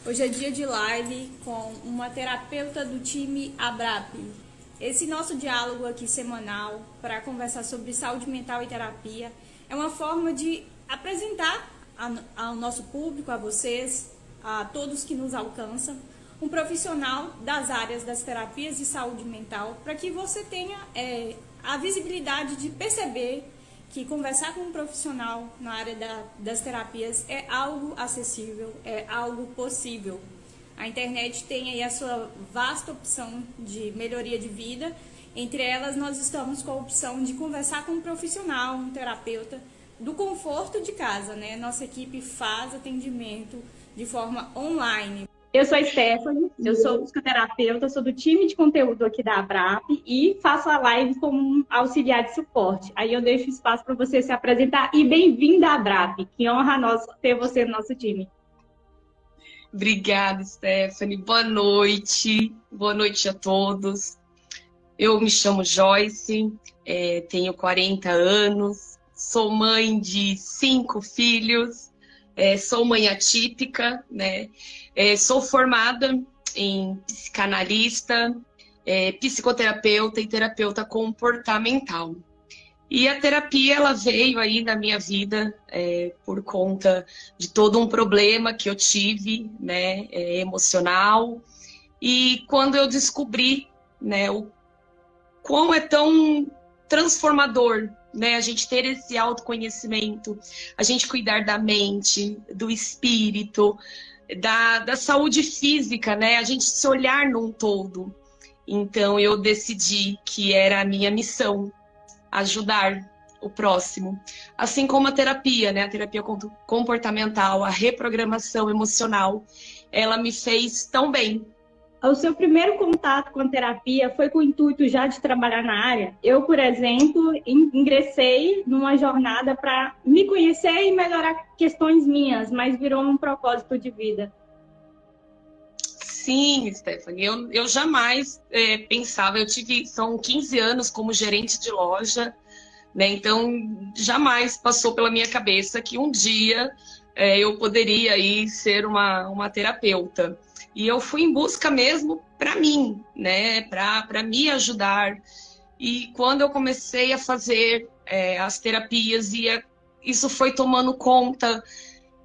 Hoje é dia de live com uma terapeuta do time ABRAP. Esse nosso diálogo aqui semanal para conversar sobre saúde mental e terapia é uma forma de apresentar ao nosso público, a vocês, a todos que nos alcançam, um profissional das áreas das terapias de saúde mental, para que você tenha a visibilidade de perceber que conversar com um profissional na área das terapias é algo acessível, é algo possível. A internet tem aí a sua vasta opção de melhoria de vida. Entre elas, nós estamos com a opção de conversar com um profissional, um terapeuta, do conforto de casa, né? Nossa equipe faz atendimento de forma online. Eu sou a Stephanie, eu sou psicoterapeuta, sou do time de conteúdo aqui da ABRAP e faço a live como um auxiliar de suporte. Aí eu deixo espaço para você se apresentar e bem-vinda à ABRAP, que honra a nós ter você no nosso time. Obrigada, Stephanie. Boa noite a todos. Eu me chamo Joyce, tenho 40 anos, sou mãe de 5 filhos, sou mãe atípica, né? Sou formada em psicanalista, psicoterapeuta e terapeuta comportamental. E a terapia, ela veio aí na minha vida por conta de todo um problema que eu tive, né, emocional. E quando eu descobri, né, o quão é tão transformador, né, a gente ter esse autoconhecimento, a gente cuidar da mente, do espírito, da saúde física, né, a gente se olhar num todo. Então eu decidi que era a minha missão ajudar o próximo. Assim como a terapia, né? A terapia comportamental, a reprogramação emocional, ela me fez tão bem. O seu primeiro contato com a terapia foi com o intuito já de trabalhar na área? Eu, por exemplo, ingressei numa jornada para me conhecer e melhorar questões minhas, mas virou um propósito de vida. Sim, Stephanie, eu jamais pensava, são 15 anos como gerente de loja, né? Então jamais passou pela minha cabeça que um dia eu poderia aí ser uma terapeuta. E eu fui em busca mesmo para mim, né? Para me ajudar. E quando eu comecei a fazer as terapias, isso foi tomando conta.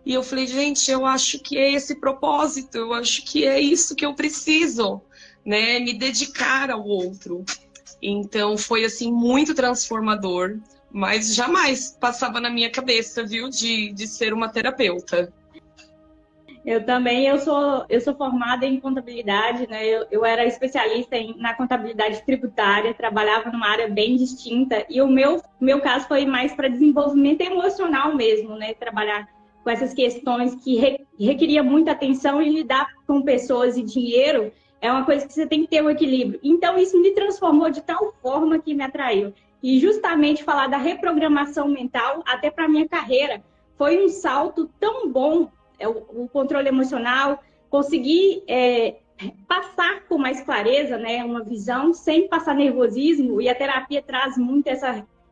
E eu falei, gente, eu acho que é esse propósito, eu acho que é isso que eu preciso, né? Me dedicar ao outro. Então foi assim muito transformador, mas jamais passava na minha cabeça, viu, de ser uma terapeuta. Eu também, eu sou formada em contabilidade, né? Eu era especialista na contabilidade tributária, trabalhava numa área bem distinta e o meu caso foi mais para desenvolvimento emocional mesmo, né? Trabalhar com essas questões que requeria muita atenção e lidar com pessoas e dinheiro é uma coisa que você tem que ter um equilíbrio. Então isso me transformou de tal forma que me atraiu. E justamente falar da reprogramação mental, até para a minha carreira, foi um salto tão bom. O controle emocional, conseguir passar com mais clareza, né, uma visão, sem passar nervosismo, e a terapia traz muito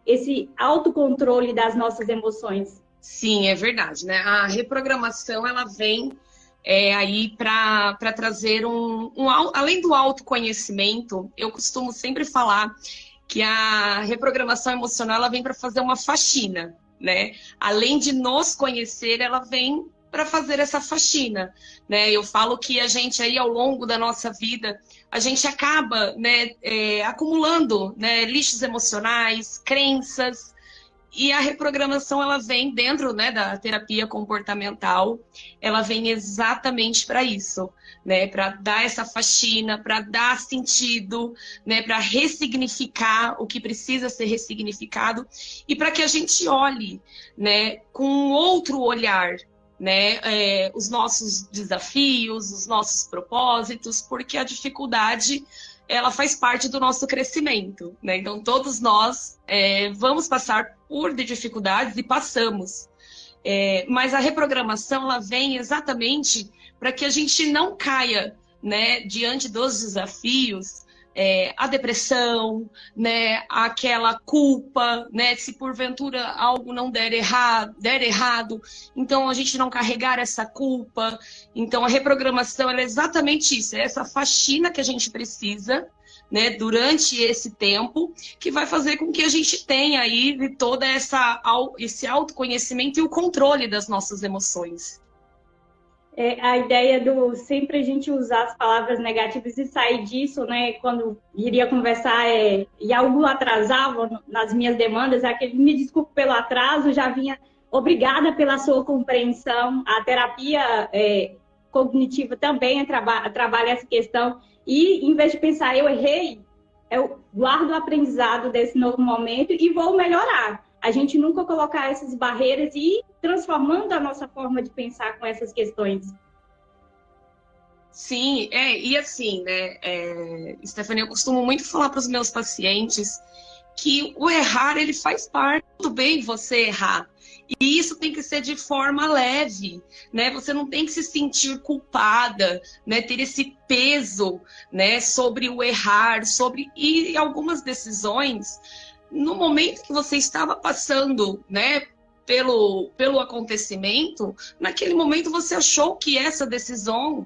esse autocontrole das nossas emoções. Sim, é verdade, né? A reprogramação, ela vem aí para trazer além do autoconhecimento, eu costumo sempre falar que a reprogramação emocional, ela vem para fazer uma faxina, né? Além de nos conhecer, ela vem para fazer essa faxina, né? Eu falo que a gente aí ao longo da nossa vida, a gente acaba, né, acumulando, né, lixos emocionais, crenças, e a reprogramação, ela vem dentro, né, da terapia comportamental, ela vem exatamente para isso, né, para dar essa faxina, para dar sentido, né, para ressignificar o que precisa ser ressignificado e para que a gente olhe, né, com um outro olhar, né, os nossos desafios, os nossos propósitos, porque a dificuldade, ela faz parte do nosso crescimento, né? Então todos nós vamos passar por dificuldades e passamos, mas a reprogramação, ela vem exatamente para que a gente não caia, né, diante dos desafios a depressão, né, aquela culpa, né, se porventura algo não der errado, então a gente não carregar essa culpa. Então a reprogramação ela é exatamente isso, é essa faxina que a gente precisa, né, durante esse tempo, que vai fazer com que a gente tenha aí toda esse autoconhecimento e o controle das nossas emoções. A ideia do sempre a gente usar as palavras negativas e sair disso, né? Quando iria conversar e algo atrasava nas minhas demandas, aquele me desculpe pelo atraso, já vinha obrigada pela sua compreensão. A terapia cognitiva também trabalha essa questão. E em vez de pensar, eu errei, eu guardo o aprendizado desse novo momento e vou melhorar. A gente nunca colocar essas barreiras e ir transformando a nossa forma de pensar com essas questões. Sim, e assim, né, Stephanie, eu costumo muito falar para os meus pacientes que o errar, ele faz parte. Tudo bem você errar. E isso tem que ser de forma leve, né? Você não tem que se sentir culpada, né? Ter esse peso, né, sobre o errar, e algumas decisões, no momento que você estava passando, né, pelo acontecimento, naquele momento você achou que essa decisão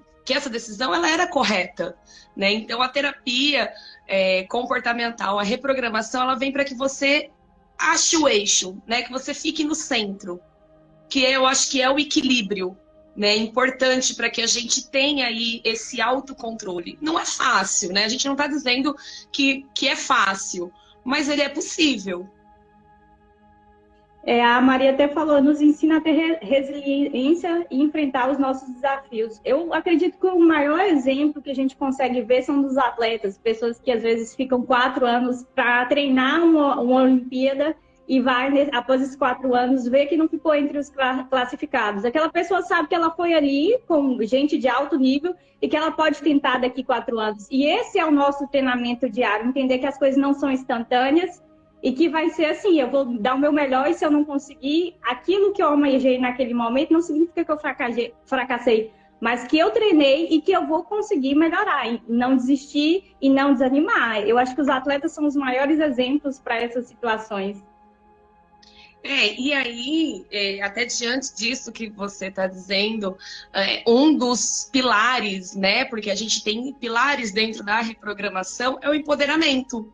ela era correta, né? Então a terapia comportamental, a reprogramação, ela vem para que você ache o eixo, né? Que você fique no centro, que eu acho que é o equilíbrio, né? Importante para que a gente tenha aí esse autocontrole. Não é fácil, né? A gente não está dizendo que é fácil, mas ele é possível. A Maria até falou, nos ensina a ter resiliência e enfrentar os nossos desafios. Eu acredito que o maior exemplo que a gente consegue ver são dos atletas, pessoas que às vezes ficam 4 anos para treinar uma Olimpíada e vai, após esses 4 anos, ver que não ficou entre os classificados. Aquela pessoa sabe que ela foi ali com gente de alto nível e que ela pode tentar daqui 4 anos. E esse é o nosso treinamento diário, entender que as coisas não são instantâneas, e que vai ser assim, eu vou dar o meu melhor e se eu não conseguir, aquilo que eu almejei naquele momento não significa que eu fracassei, mas que eu treinei e que eu vou conseguir melhorar, e não desistir e não desanimar. Eu acho que os atletas são os maiores exemplos para essas situações. E aí, até diante disso que você está dizendo, um dos pilares, né, porque a gente tem pilares dentro da reprogramação, é o empoderamento.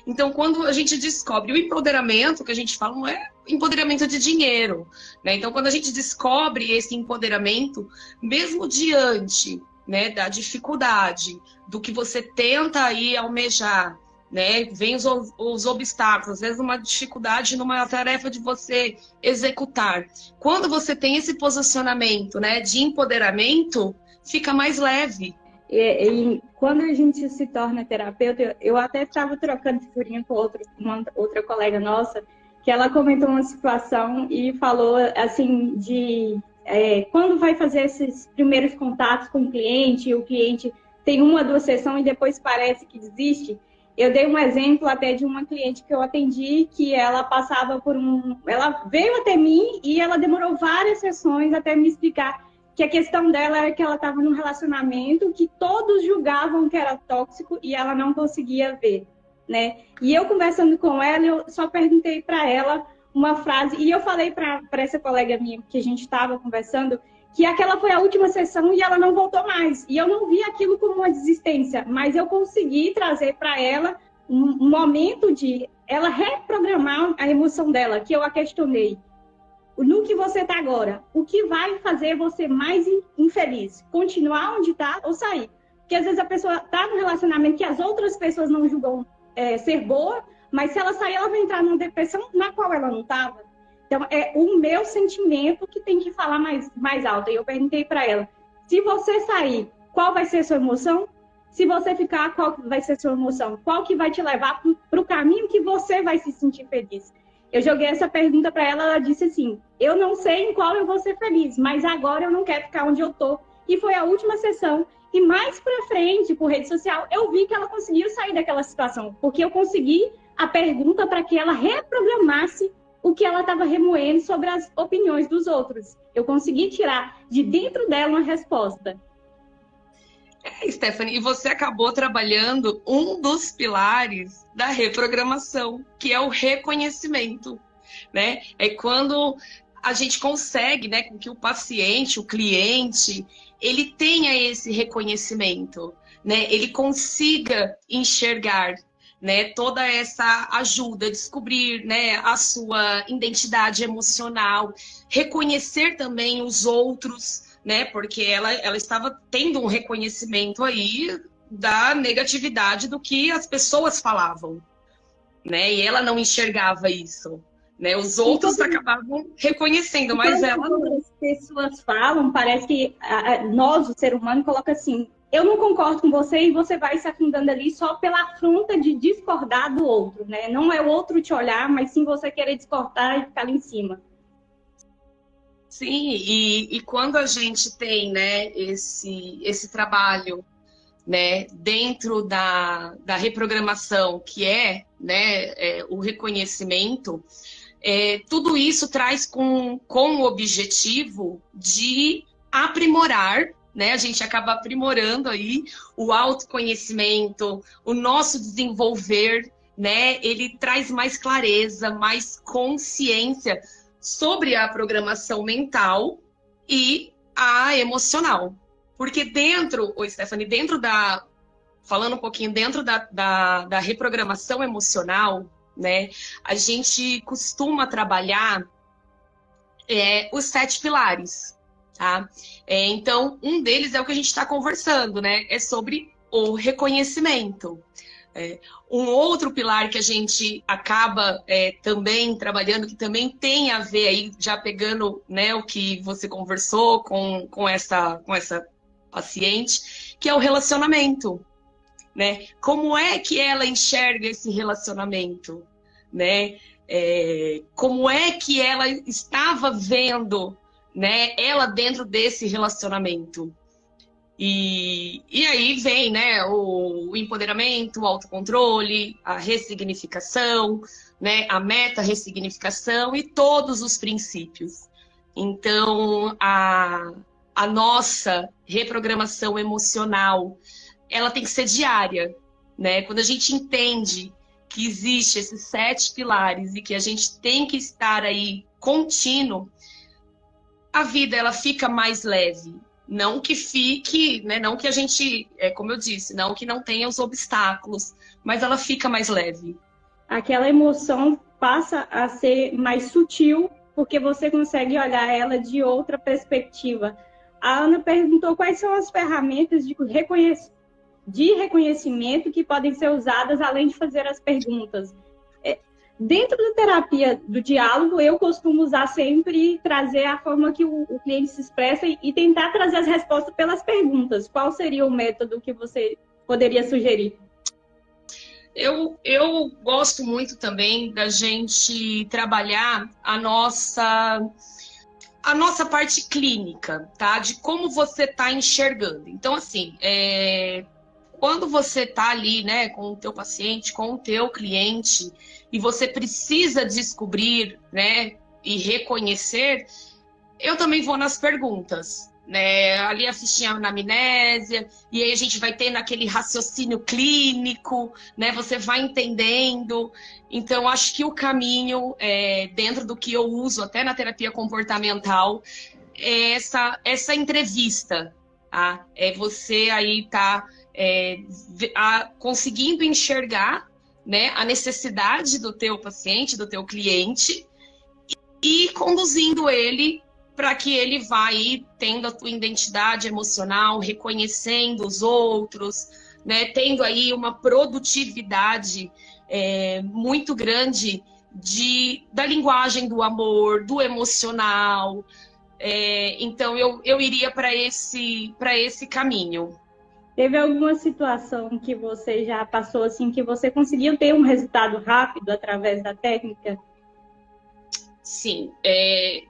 Então, quando a gente descobre o empoderamento, que a gente fala, não é empoderamento de dinheiro, né? Então, quando a gente descobre esse empoderamento, mesmo diante, né, da dificuldade, do que você tenta aí almejar, né? Vem os obstáculos, às vezes uma dificuldade numa tarefa de você executar. Quando você tem esse posicionamento, né, de empoderamento, fica mais leve. E quando a gente se torna terapeuta, eu até estava trocando figurinha com uma outra colega nossa, que ela comentou uma situação e falou assim quando vai fazer esses primeiros contatos com o cliente tem 1 ou 2 sessões e depois parece que desiste. Eu dei um exemplo até de uma cliente que eu atendi, que ela passava ela veio até mim e ela demorou várias sessões até me explicar que a questão dela era que ela estava num relacionamento que todos julgavam que era tóxico e ela não conseguia ver, né? E eu conversando com ela, eu só perguntei para ela uma frase, e eu falei para essa colega minha que a gente estava conversando, que aquela foi a última sessão e ela não voltou mais. E eu não vi aquilo como uma desistência, mas eu consegui trazer para ela um momento de ela reprogramar a emoção dela, que eu a questionei. No que você está agora, o que vai fazer você mais infeliz? Continuar onde está ou sair? Porque às vezes a pessoa está num relacionamento que as outras pessoas não julgam ser boa, mas se ela sair, ela vai entrar numa depressão na qual ela não estava. Então, é o meu sentimento que tem que falar mais alto. E eu perguntei para ela, se você sair, qual vai ser a sua emoção? Se você ficar, qual vai ser a sua emoção? Qual que vai te levar para o caminho que você vai se sentir feliz? Eu joguei essa pergunta para ela, ela disse assim, eu não sei em qual eu vou ser feliz, mas agora eu não quero ficar onde eu tô. E foi a última sessão. E mais para frente, por rede social, eu vi que ela conseguiu sair daquela situação, porque eu consegui a pergunta para que ela reprogramasse o que ela estava remoendo sobre as opiniões dos outros. Eu consegui tirar de dentro dela uma resposta. Stephanie, e você acabou trabalhando um dos pilares da reprogramação, que é o reconhecimento, né? É quando a gente consegue, né, com que o paciente, o cliente, ele tenha esse reconhecimento, né? Ele consiga enxergar, né, toda essa ajuda, descobrir, né, a sua identidade emocional, reconhecer também os outros, né, porque ela estava tendo um reconhecimento aí da negatividade do que as pessoas falavam, né, e ela não enxergava isso, né, os outros acabavam reconhecendo, mas ela não. As pessoas falam, parece que nós, o ser humano, coloca assim: eu não concordo com você, e você vai se afundando ali só pela afronta de discordar do outro, né? Não é o outro te olhar, mas sim você querer discordar e ficar ali em cima. Sim, e quando a gente tem, né, esse trabalho, né, dentro da reprogramação, que é, né, o reconhecimento, tudo isso traz com o objetivo de aprimorar, né? A gente acaba aprimorando aí o autoconhecimento, o nosso desenvolver, né? Ele traz mais clareza, mais consciência sobre a programação mental e a emocional. Porque Stephanie, falando um pouquinho dentro da reprogramação emocional, né? A gente costuma trabalhar os 7 pilares, tá? Então, um deles é o que a gente está conversando, né? É sobre o reconhecimento. Um outro pilar que a gente acaba também trabalhando, que também tem a ver aí, já pegando, né, o que você conversou com essa paciente, que é o relacionamento, né? Como é que ela enxerga esse relacionamento, né? Como é que ela estava vendo, né, ela dentro desse relacionamento? E aí vem, né, o empoderamento, o autocontrole, a ressignificação, né, a meta-ressignificação e todos os princípios. Então, a nossa reprogramação emocional, ela tem que ser diária, né? Quando a gente entende que existe esses 7 pilares e que a gente tem que estar aí contínuo, a vida ela fica mais leve. Não que fique, né? Não que a gente, como eu disse, não que não tenha os obstáculos, mas ela fica mais leve. Aquela emoção passa a ser mais sutil, porque você consegue olhar ela de outra perspectiva. A Ana perguntou quais são as ferramentas de reconhecimento que podem ser usadas além de fazer as perguntas. Dentro da terapia do diálogo, eu costumo usar sempre trazer a forma que o cliente se expressa e tentar trazer as respostas pelas perguntas. Qual seria o método que você poderia sugerir? Eu gosto muito também da gente trabalhar a nossa parte clínica, tá? De como você está enxergando. Então, assim, quando você está ali, né, com o teu paciente, com o teu cliente, e você precisa descobrir, né, e reconhecer, eu também vou nas perguntas, né? Ali a fichinha na amnésia, e aí a gente vai ter naquele raciocínio clínico, né? Você vai entendendo. Então, acho que o caminho, dentro do que eu uso até na terapia comportamental, é essa entrevista, tá? É você aí tá conseguindo enxergar, né, a necessidade do teu paciente, do teu cliente, e conduzindo ele para que ele vá aí tendo a tua identidade emocional, reconhecendo os outros, né, tendo aí uma produtividade muito grande da linguagem do amor, do emocional. Então, eu iria para esse caminho. Teve alguma situação que você já passou assim, que você conseguiu ter um resultado rápido através da técnica? Sim.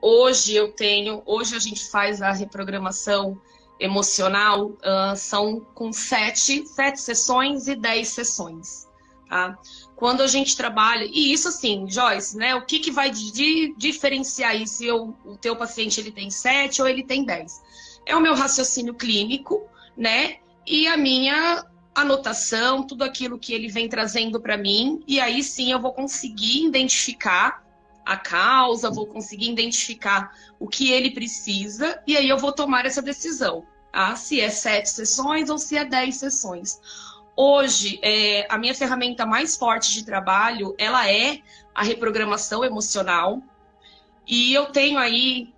Hoje a gente faz a reprogramação emocional, são com 7 sessões e 10 sessões. Tá? Quando a gente trabalha, e isso assim, Joyce, né? O que vai diferenciar aí se o teu paciente ele tem 7 ou ele tem 10? É o meu raciocínio clínico, né? e a minha anotação, tudo aquilo que ele vem trazendo para mim, e aí sim eu vou conseguir identificar a causa, vou conseguir identificar o que ele precisa, e aí eu vou tomar essa decisão, tá? Se é 7 sessões ou se é 10 sessões. Hoje, a minha ferramenta mais forte de trabalho, ela é a reprogramação emocional, e eu tenho aí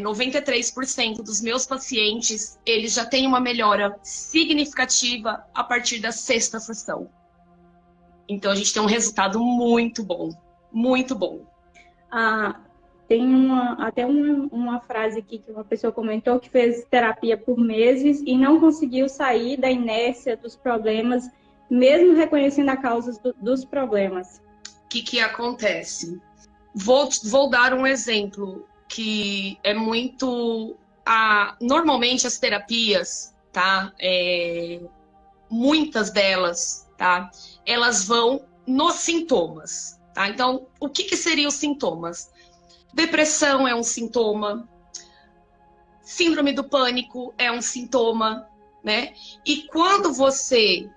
93% dos meus pacientes, eles já têm uma melhora significativa a partir da 6ª sessão. Então, a gente tem um resultado muito bom, muito bom. Tem uma frase aqui que uma pessoa comentou que fez terapia por meses e não conseguiu sair da inércia dos problemas, mesmo reconhecendo a causa dos problemas. O que acontece? Vou dar um exemplo que é muito... Normalmente as terapias, tá? Muitas delas, tá? Elas vão nos sintomas, tá? Então, o que seriam os sintomas? Depressão é um sintoma, síndrome do pânico é um sintoma, né? E quando você,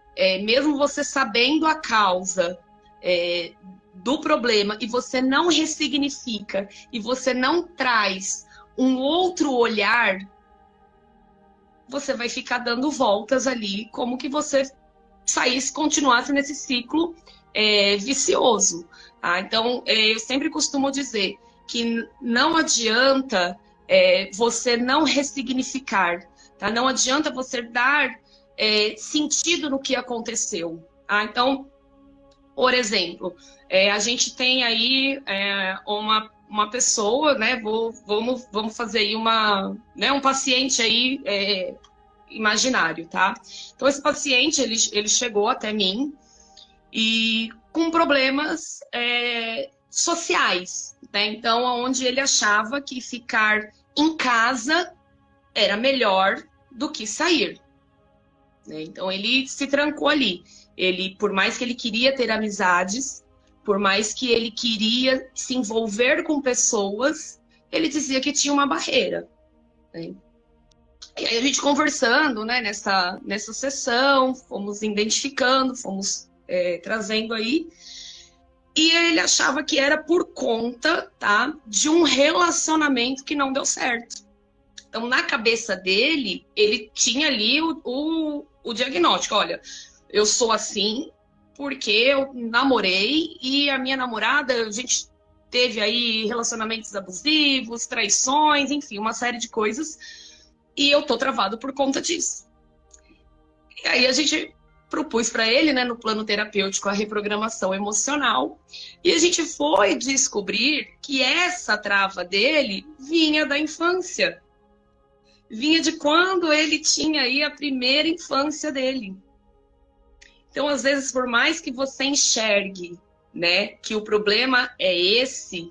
mesmo você sabendo a causa do problema, e você não ressignifica, e você não traz um outro olhar, você vai ficar dando voltas ali, como que você continuasse nesse ciclo vicioso. Tá? Então, eu sempre costumo dizer que não adianta você não ressignificar, tá? Não adianta você dar sentido no que aconteceu. Tá? Então, por exemplo, a gente tem aí uma pessoa, né? Vamos fazer aí um paciente aí imaginário, tá? Então, esse paciente, ele chegou até mim e com problemas sociais, né? Então, onde ele achava que ficar em casa era melhor do que sair, né? Então, ele se trancou ali. Ele, por mais que ele queria ter amizades, por mais que ele queria se envolver com pessoas, ele dizia que tinha uma barreira, né? E aí a gente conversando, né, nessa sessão, fomos identificando, fomos trazendo aí, e ele achava que era por conta, tá, de um relacionamento que não deu certo. Então, na cabeça dele, ele tinha ali o diagnóstico. Olha, eu sou assim porque eu namorei e a minha namorada, a gente teve aí relacionamentos abusivos, traições, enfim, uma série de coisas, e eu tô travado por conta disso. E aí a gente propus para ele, né, no plano terapêutico, a reprogramação emocional, e a gente foi descobrir que essa trava dele vinha da infância. Vinha de quando ele tinha aí a primeira infância dele. Então, às vezes, por mais que você enxergue, né, que o problema é esse,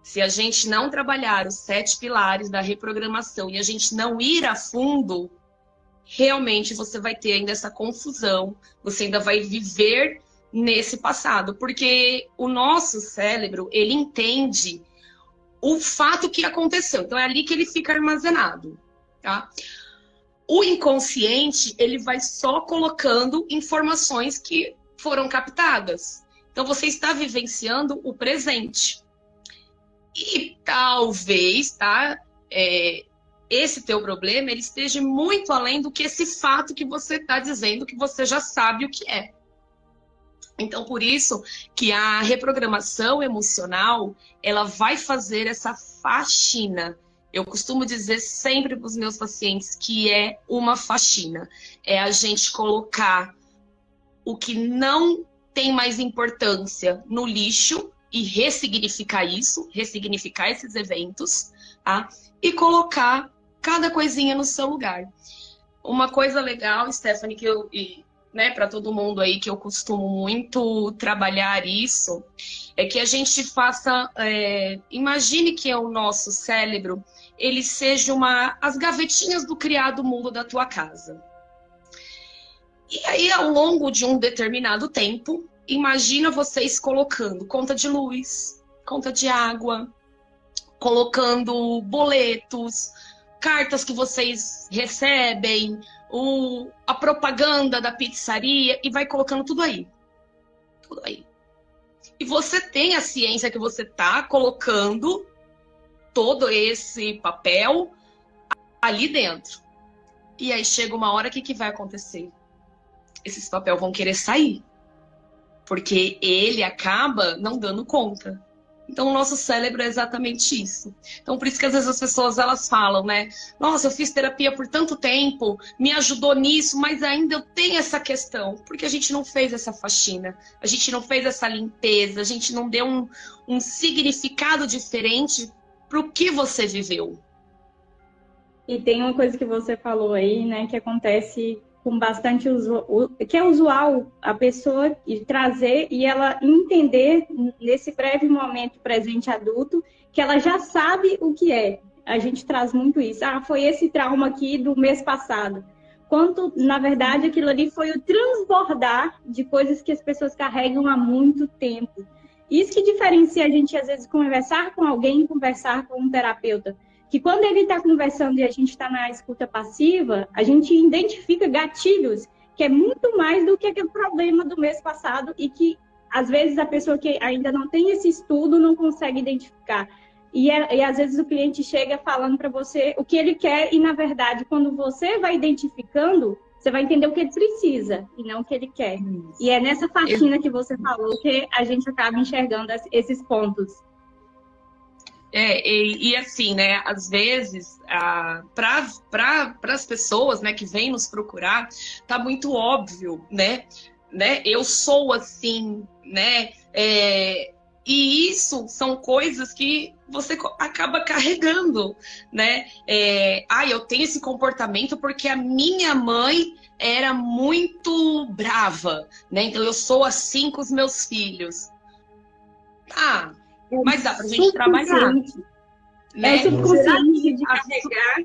se a gente não trabalhar os 7 pilares da reprogramação e a gente não ir a fundo, realmente você vai ter ainda essa confusão, você ainda vai viver nesse passado, porque o nosso cérebro, ele entende o fato que aconteceu, então é ali que ele fica armazenado, tá? O inconsciente, ele vai só colocando informações que foram captadas. Então, você está vivenciando o presente. E talvez, tá? Esse teu problema, ele esteja muito além do que esse fato que você está dizendo que você já sabe o que é. Então, por isso que a reprogramação emocional, ela vai fazer essa faxina. Eu costumo dizer sempre para os meus pacientes que é uma faxina. É a gente colocar o que não tem mais importância no lixo e ressignificar isso, ressignificar esses eventos, tá? E colocar cada coisinha no seu lugar. Uma coisa legal, Stephanie, que eu... né, para todo mundo aí, que eu costumo muito trabalhar isso, é que a gente faça... imagine que o nosso cérebro, ele seja as gavetinhas do criado mundo da tua casa. E aí, ao longo de um determinado tempo, imagina vocês colocando conta de luz, conta de água, colocando boletos, cartas que vocês recebem, a propaganda da pizzaria, e vai colocando tudo aí. Tudo aí. E você tem a ciência que você está colocando todo esse papel ali dentro. E aí chega uma hora, o que vai acontecer? Esses papéis vão querer sair. Porque ele acaba não dando conta. Então, o nosso cérebro é exatamente isso. Então, por isso que às vezes as pessoas elas falam, né? Nossa, eu fiz terapia por tanto tempo, me ajudou nisso, mas ainda eu tenho essa questão. Porque a gente não fez essa faxina, a gente não fez essa limpeza, a gente não deu um significado diferente para o que você viveu. E tem uma coisa que você falou aí, né, que acontece com bastante que é usual a pessoa trazer e ela entender nesse breve momento presente adulto que ela já sabe o que é. A gente traz muito isso. Ah, foi esse trauma aqui do mês passado. Quanto, na verdade, aquilo ali foi o transbordar de coisas que as pessoas carregam há muito tempo. Isso que diferencia a gente, às vezes, conversar com alguém e conversar com um terapeuta. Que quando ele está conversando e a gente está na escuta passiva, a gente identifica gatilhos, que é muito mais do que aquele problema do mês passado e que, às vezes, a pessoa que ainda não tem esse estudo não consegue identificar. E às vezes, o cliente chega falando para você o que ele quer e, na verdade, quando você vai identificando, você vai entender o que ele precisa e não o que ele quer. E é nessa faxina que você falou que a gente acaba enxergando esses pontos. E assim, né, às vezes, para as pessoas, né, que vêm nos procurar, tá muito óbvio, né, eu sou assim, né, e isso são coisas que você acaba carregando, né, eu tenho esse comportamento porque a minha mãe era muito brava, né, então eu sou assim com os meus filhos. Mas dá pra gente trabalhar. Né? É o subconsciente de carregar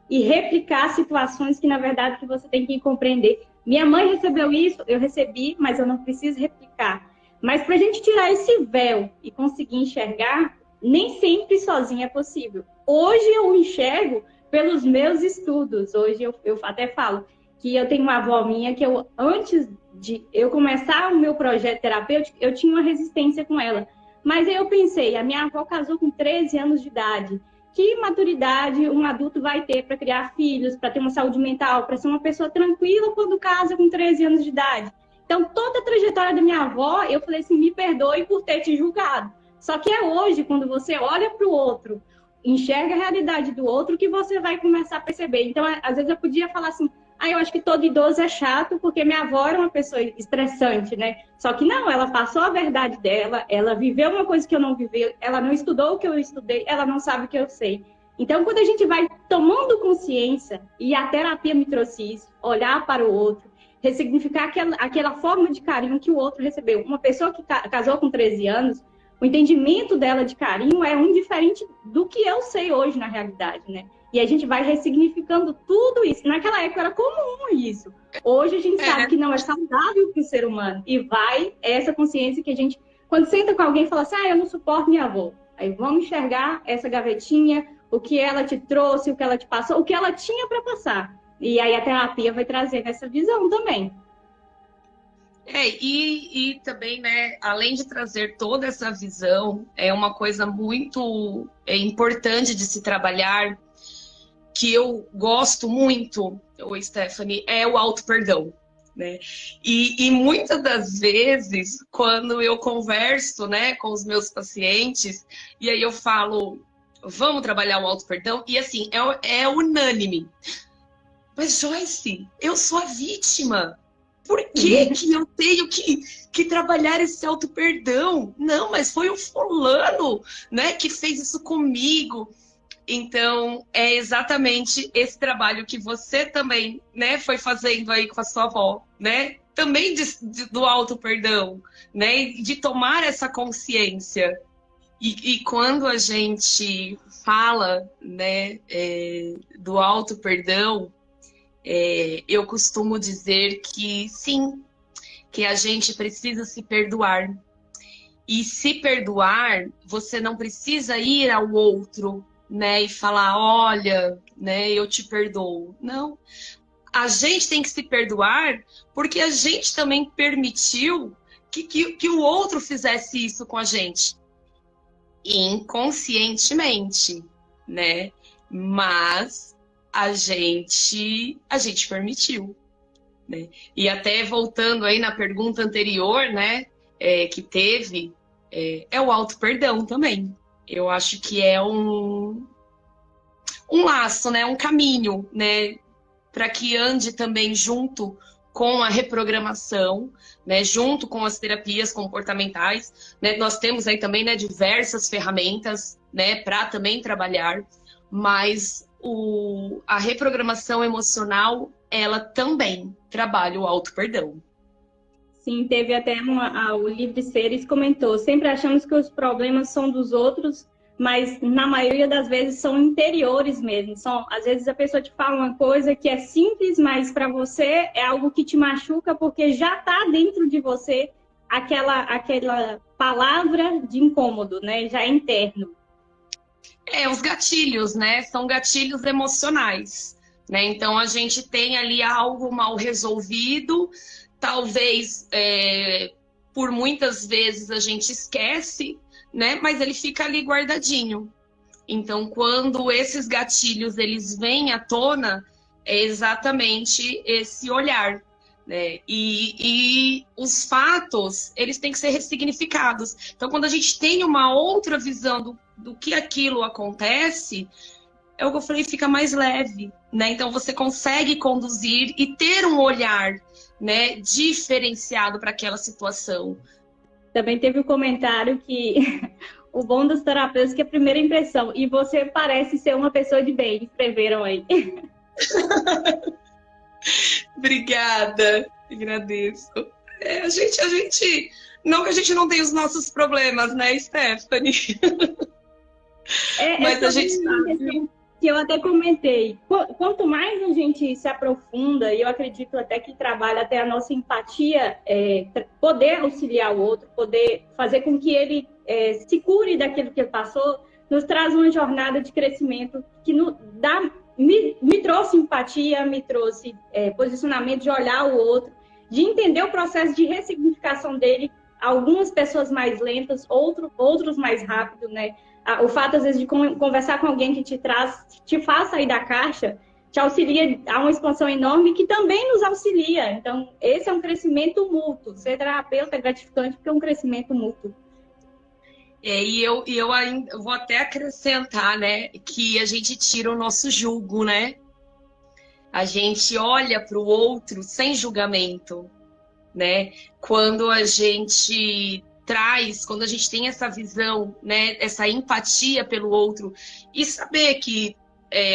e replicar situações que, na verdade, que você tem que compreender. Minha mãe recebeu isso, eu recebi, mas eu não preciso replicar. Mas para a gente tirar esse véu e conseguir enxergar, nem sempre sozinho é possível. Hoje eu enxergo pelos meus estudos. Hoje eu até falo que eu tenho uma avó minha que antes de eu começar o meu projeto terapêutico, eu tinha uma resistência com ela. Mas aí eu pensei, a minha avó casou com 13 anos de idade. Que maturidade um adulto vai ter para criar filhos, para ter uma saúde mental, para ser uma pessoa tranquila quando casa com 13 anos de idade? Então, toda a trajetória da minha avó, eu falei assim, me perdoe por ter te julgado. Só que é hoje, quando você olha para o outro, enxerga a realidade do outro, que você vai começar a perceber. Então, às vezes eu podia falar assim, eu acho que todo idoso é chato, porque minha avó era uma pessoa estressante, né? Só que não, ela passou a verdade dela, ela viveu uma coisa que eu não vivi, ela não estudou o que eu estudei, ela não sabe o que eu sei. Então, quando a gente vai tomando consciência, e a terapia me trouxe isso, olhar para o outro, ressignificar aquela forma de carinho que o outro recebeu. Uma pessoa que casou com 13 anos, o entendimento dela de carinho é diferente do que eu sei hoje na realidade, né? E a gente vai ressignificando tudo isso. Naquela época era comum isso. Hoje a gente sabe que não é saudável para o ser humano. E vai essa consciência que a gente, quando senta com alguém e fala assim, eu não suporto minha avó. Aí vamos enxergar essa gavetinha, o que ela te trouxe, o que ela te passou, o que ela tinha para passar. E aí a terapia vai trazer essa visão também. E também, né, além de trazer toda essa visão, é uma coisa muito importante de se trabalhar, que eu gosto muito, Stephanie, é o auto-perdão, né? E muitas das vezes, quando eu converso, né, com os meus pacientes, e aí eu falo, vamos trabalhar o auto-perdão, e assim, é unânime. Mas, Joyce, eu sou a vítima. Por que eu tenho que trabalhar esse auto-perdão? Não, mas foi o fulano, né, que fez isso comigo. Então, é exatamente esse trabalho que você também, né, foi fazendo aí com a sua avó, né? Também do auto-perdão, né? De tomar essa consciência. E quando a gente fala, né, do auto-perdão, eu costumo dizer que sim, que a gente precisa se perdoar. E se perdoar, você não precisa ir ao outro, né, e falar, olha, né? Eu te perdoo. Não. A gente tem que se perdoar porque a gente também permitiu que o outro fizesse isso com a gente. Inconscientemente, né? Mas a gente permitiu, né? E até voltando aí na pergunta anterior, né? Que teve, é o auto-perdão também. Eu acho que é um laço, né? Um caminho, né? Para que ande também junto com a reprogramação, né, junto com as terapias comportamentais, né, nós temos aí também, né, diversas ferramentas, né, para também trabalhar, mas a reprogramação emocional, ela também trabalha o auto-perdão. Sim, teve até o Livre Seres comentou, sempre achamos que os problemas são dos outros, mas na maioria das vezes são interiores mesmo. Às vezes a pessoa te fala uma coisa que é simples, mas para você é algo que te machuca porque já está dentro de você aquela palavra de incômodo, né? Já é interno. Os gatilhos, né? São gatilhos emocionais, né? Então a gente tem ali algo mal resolvido, talvez por muitas vezes a gente esquece, né? Mas ele fica ali guardadinho. Então, quando esses gatilhos eles vêm à tona, é exatamente esse olhar, né? E os fatos, eles têm que ser ressignificados. Então, quando a gente tem uma outra visão do que aquilo acontece, é o que eu falei, fica mais leve, né? Então, você consegue conduzir e ter um olhar, né, diferenciado para aquela situação. Também teve o comentário que o bom dos terapeutas é a primeira impressão. E você parece ser uma pessoa de bem, escreveram aí. Obrigada, agradeço. A gente... Não que a gente não tenha os nossos problemas, né, Stephanie? Mas a gente sabe... Que eu até comentei, quanto mais a gente se aprofunda, e eu acredito até que trabalha até a nossa empatia, poder auxiliar o outro, poder fazer com que ele se cure daquilo que ele passou, nos traz uma jornada de crescimento que me trouxe empatia, me trouxe posicionamento de olhar o outro, de entender o processo de ressignificação dele, algumas pessoas mais lentas, outros mais rápido, né? O fato, às vezes, de conversar com alguém que te faz sair da caixa, te auxilia a uma expansão enorme que também nos auxilia. Então, esse é um crescimento mútuo. Ser terapeuta é gratificante porque é um crescimento mútuo. E eu ainda vou até acrescentar, né, que a gente tira o nosso julgo, né? A gente olha para o outro sem julgamento, né? Quando a gente tem essa visão, né, essa empatia pelo outro e saber que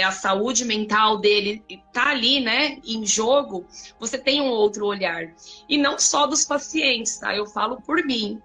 a saúde mental dele está ali, né, em jogo, você tem um outro olhar. E não só dos pacientes, tá? Eu falo por mim.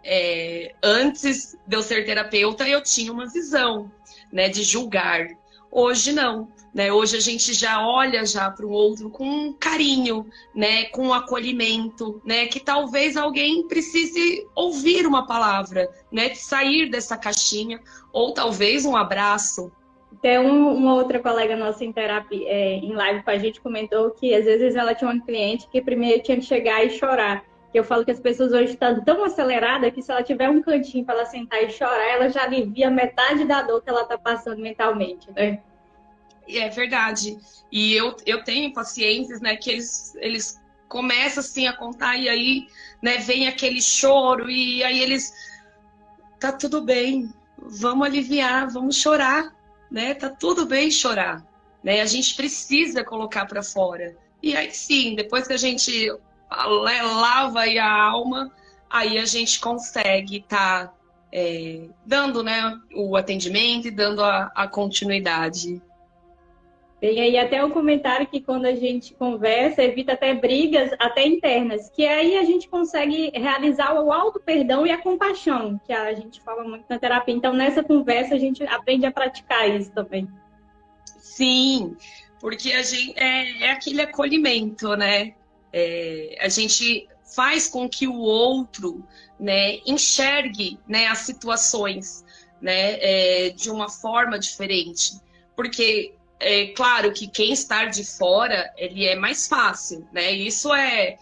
Antes de eu ser terapeuta, eu tinha uma visão, né, de julgar. Hoje não, né? Hoje a gente já olha já para o outro com carinho, né? Com acolhimento, né? Que talvez alguém precise ouvir uma palavra, né? Sair dessa caixinha, ou talvez um abraço. Até uma outra colega nossa em terapia, em live com a gente, comentou que às vezes ela tinha uma cliente que primeiro tinha que chegar e chorar. Eu falo que as pessoas hoje estão tão aceleradas que se ela tiver um cantinho para ela sentar e chorar, ela já alivia metade da dor que ela está passando mentalmente, né? É verdade. E eu tenho pacientes, né, que eles começam assim a contar e aí, né, vem aquele choro e aí eles... Tá tudo bem, vamos aliviar, vamos chorar, né? Tá tudo bem chorar, né? A gente precisa colocar para fora. E aí sim, depois que a gente lava aí a alma, aí a gente consegue estar dando, né, o atendimento e dando a continuidade. Tem aí até o comentário que quando a gente conversa, evita até brigas, até internas, que aí a gente consegue realizar o auto-perdão e a compaixão, que a gente fala muito na terapia. Então, nessa conversa, a gente aprende a praticar isso também. Sim, porque a gente é aquele acolhimento, né? A gente faz com que o outro, né, enxergue, né, as situações, né, de uma forma diferente. Porque é claro que quem está de fora, ele é mais fácil, né? Isso é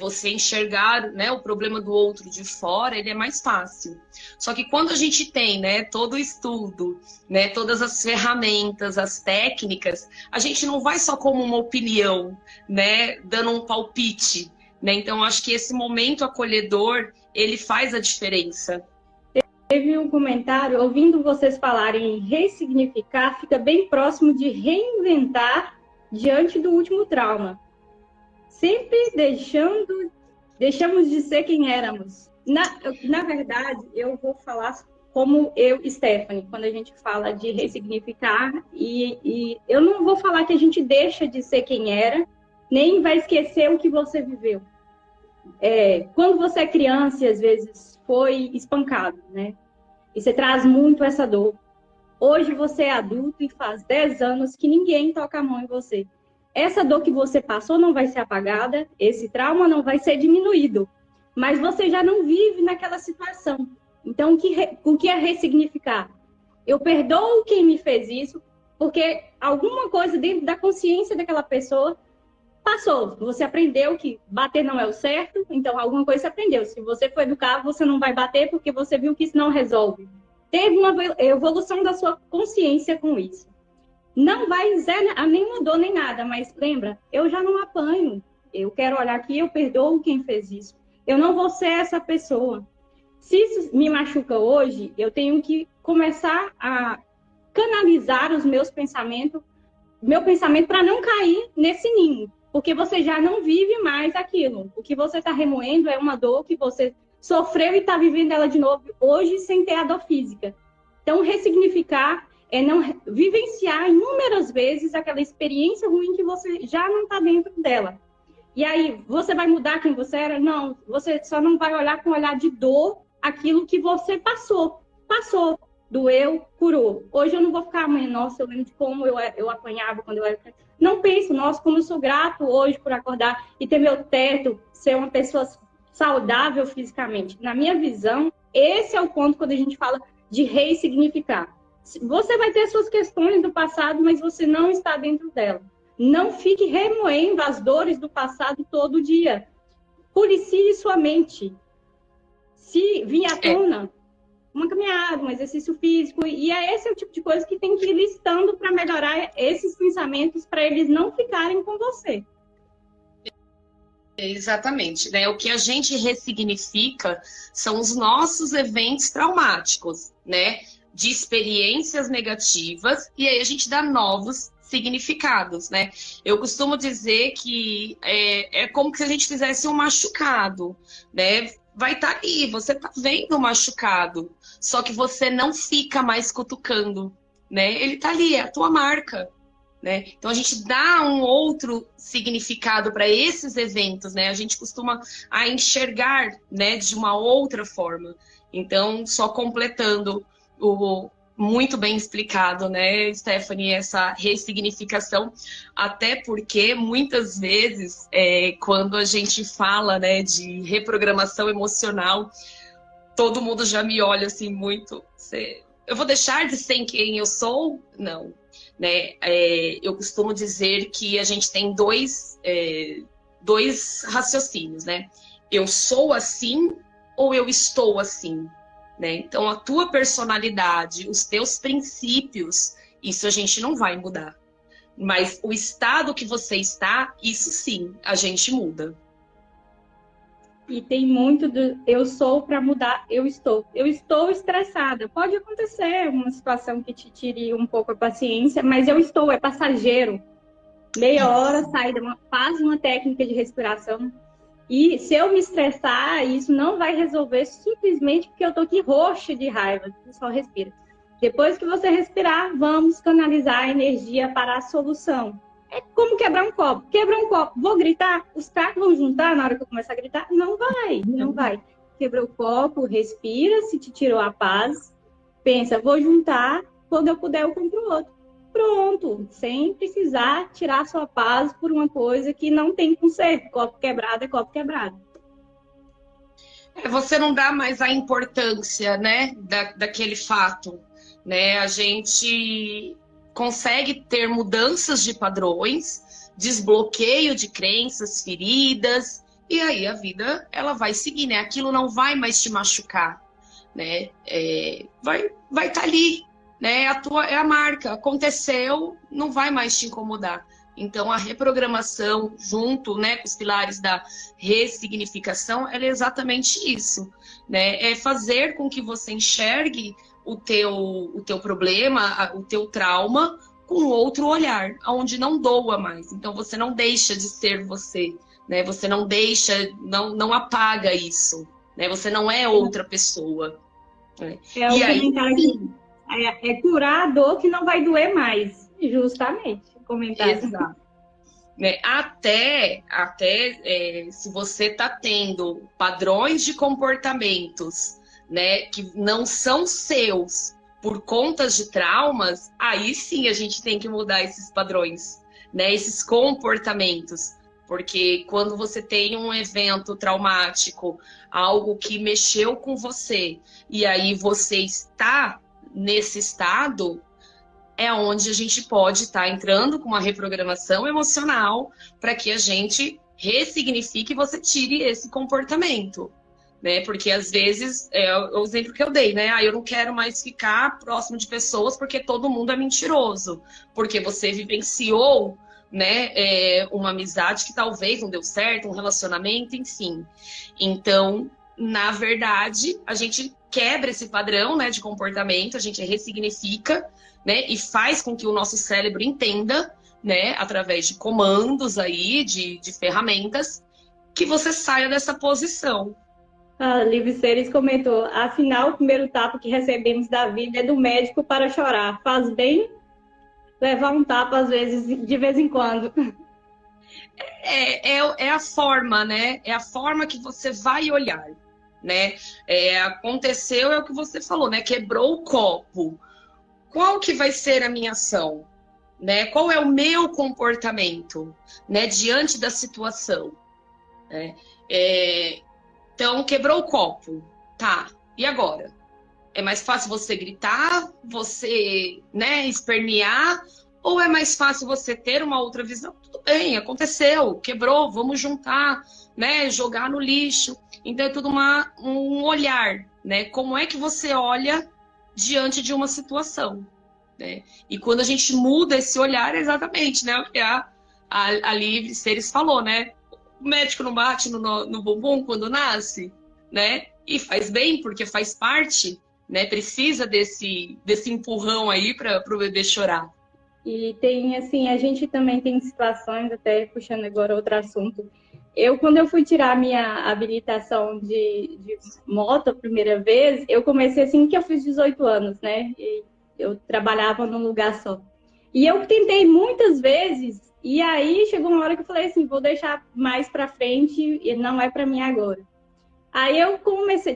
você enxergar, né, o problema do outro de fora, ele é mais fácil. Só que quando a gente tem, né, todo o estudo, né, todas as ferramentas, as técnicas, a gente não vai só como uma opinião, né, dando um palpite, né? Então, acho que esse momento acolhedor, ele faz a diferença. Teve um comentário, ouvindo vocês falarem em ressignificar, fica bem próximo de reinventar diante do último trauma. Sempre deixamos de ser quem éramos. Na verdade, eu vou falar como eu, Stephanie, quando a gente fala de ressignificar, e eu não vou falar que a gente deixa de ser quem era, nem vai esquecer o que você viveu. Quando você é criança e às vezes foi espancado, né? E você traz muito essa dor. Hoje você é adulto e faz 10 anos que ninguém toca a mão em você. Essa dor que você passou não vai ser apagada, esse trauma não vai ser diminuído, mas você já não vive naquela situação. Então, o que é ressignificar? Eu perdoo quem me fez isso, porque alguma coisa dentro da consciência daquela pessoa passou. Você aprendeu que bater não é o certo, então alguma coisa você aprendeu. Se você for educado, você não vai bater porque você viu que isso não resolve. Teve uma evolução da sua consciência com isso. Não vai dizer a nenhuma dor nem nada, mas lembra, eu já não apanho. Eu quero olhar aqui, eu perdoo quem fez isso. Eu não vou ser essa pessoa. Se isso me machuca hoje, eu tenho que começar a canalizar os meus pensamentos, meu pensamento para não cair nesse ninho, porque você já não vive mais aquilo. O que você está remoendo é uma dor que você sofreu e está vivendo ela de novo hoje sem ter a dor física. Então, ressignificar é não vivenciar inúmeras vezes aquela experiência ruim que você já não está dentro dela. E aí, você vai mudar quem você era? Não, você só não vai olhar com um olhar de dor aquilo que você passou. Passou, doeu, curou. Hoje eu não vou ficar, mãe, nossa, eu lembro de como eu apanhava quando eu era criança. Não penso, nossa, como eu sou grato hoje por acordar e ter meu teto, ser uma pessoa saudável fisicamente. Na minha visão, esse é o ponto quando a gente fala de ressignificar. Você vai ter suas questões do passado, mas você não está dentro dela. Não fique remoendo as dores do passado todo dia. Policie sua mente. Se vir à tona, uma caminhada, um exercício físico, e esse é o tipo de coisa que tem que ir listando para melhorar esses pensamentos, para eles não ficarem com você. Exatamente, né? O que a gente ressignifica são os nossos eventos traumáticos, né? De experiências negativas, e aí a gente dá novos significados, né? Eu costumo dizer que é como se a gente fizesse um machucado, né? Vai estar ali, você tá vendo o machucado, só que você não fica mais cutucando, né? Ele tá ali, é a tua marca, né? Então a gente dá um outro significado para esses eventos, né? A gente costuma enxergar, né, de uma outra forma. Então, só completando o muito bem explicado, né, Stephanie, essa ressignificação, até porque muitas vezes quando a gente fala, né, de reprogramação emocional, todo mundo já me olha assim muito, eu vou deixar de ser quem eu sou? Não, né? Eu costumo dizer que a gente tem dois raciocínios, né? Eu sou assim ou eu estou assim? Né? Então, a tua personalidade, os teus princípios, isso a gente não vai mudar. Mas o estado que você está, isso sim, a gente muda. E tem muito do eu sou para mudar, eu estou. Eu estou estressada. Pode acontecer uma situação que te tire um pouco a paciência, mas eu estou, é passageiro. Meia hora, faz uma técnica de respiração. E se eu me estressar, isso não vai resolver simplesmente porque eu tô aqui roxa de raiva. Só respira. Depois que você respirar, vamos canalizar a energia para a solução. É como quebrar um copo. Quebrar um copo, vou gritar? Os cacos vão juntar na hora que eu começar a gritar? Não vai, não vai. Quebrou o copo, respira, se te tirou a paz, pensa, vou juntar, quando eu puder eu compro outro. Pronto, sem precisar tirar sua paz por uma coisa que não tem conserto. Copo quebrado é copo quebrado. Você não dá mais a importância, né, daquele fato, né? A gente consegue ter mudanças de padrões, desbloqueio de crenças, feridas, e aí a vida ela vai seguir, né? Aquilo não vai mais te machucar, né? Vai estar ali, né? É a marca. Aconteceu, não vai mais te incomodar. Então, a reprogramação, junto, né, com os pilares da ressignificação, ela é exatamente isso, né? É fazer com que você enxergue o teu problema, o teu trauma, com outro olhar, onde não doa mais. Então, você não deixa de ser você, né? Você não deixa, não apaga isso, né? Você não é outra pessoa. Né? É o comentário que é curar a dor que não vai doer mais, justamente. Comentário. Exato. Né? Até se você está tendo padrões de comportamentos, né, que não são seus por contas de traumas, aí sim a gente tem que mudar esses padrões, né, esses comportamentos. Porque quando você tem um evento traumático, algo que mexeu com você, e aí você está nesse estado, é onde a gente pode estar entrando com uma reprogramação emocional para que a gente ressignifique e você tire esse comportamento, né? Porque às vezes, é o exemplo que eu dei, né? Eu não quero mais ficar próximo de pessoas porque todo mundo é mentiroso, porque você vivenciou, né, uma amizade que talvez não deu certo, um relacionamento, enfim. Então, na verdade, a gente quebra esse padrão, né, de comportamento, a gente ressignifica, né, e faz com que o nosso cérebro entenda, né, através de comandos aí, de ferramentas, que você saia dessa posição. A Liv Seres comentou, afinal, o primeiro tapa que recebemos da vida é do médico para chorar. Faz bem levar um tapa, às vezes, de vez em quando. É a forma, né? É a forma que você vai olhar, né? Aconteceu, é o que você falou, né? Quebrou o copo. Qual que vai ser a minha ação? Né? Qual é o meu comportamento, né? Diante da situação? Né? Então, quebrou o copo. Tá, e agora? É mais fácil você gritar, você, né, espernear, ou é mais fácil você ter uma outra visão? Tudo bem, aconteceu, quebrou, vamos juntar, né, jogar no lixo. Então é tudo um olhar, né? Como é que você olha diante de uma situação, né? E quando a gente muda esse olhar, é exatamente, né, o que a Liv Seres falou, né? O médico não bate no bumbum quando nasce, né? E faz bem, porque faz parte, né? Precisa desse empurrão aí para o bebê chorar. E tem, assim, a gente também tem situações, até puxando agora outro assunto. Quando eu fui tirar a minha habilitação de moto a primeira vez, eu comecei assim que eu fiz 18 anos, né? E eu trabalhava num lugar só. E eu tentei muitas vezes, e aí chegou uma hora que eu falei assim, vou deixar mais para frente, e não é para mim agora. Aí eu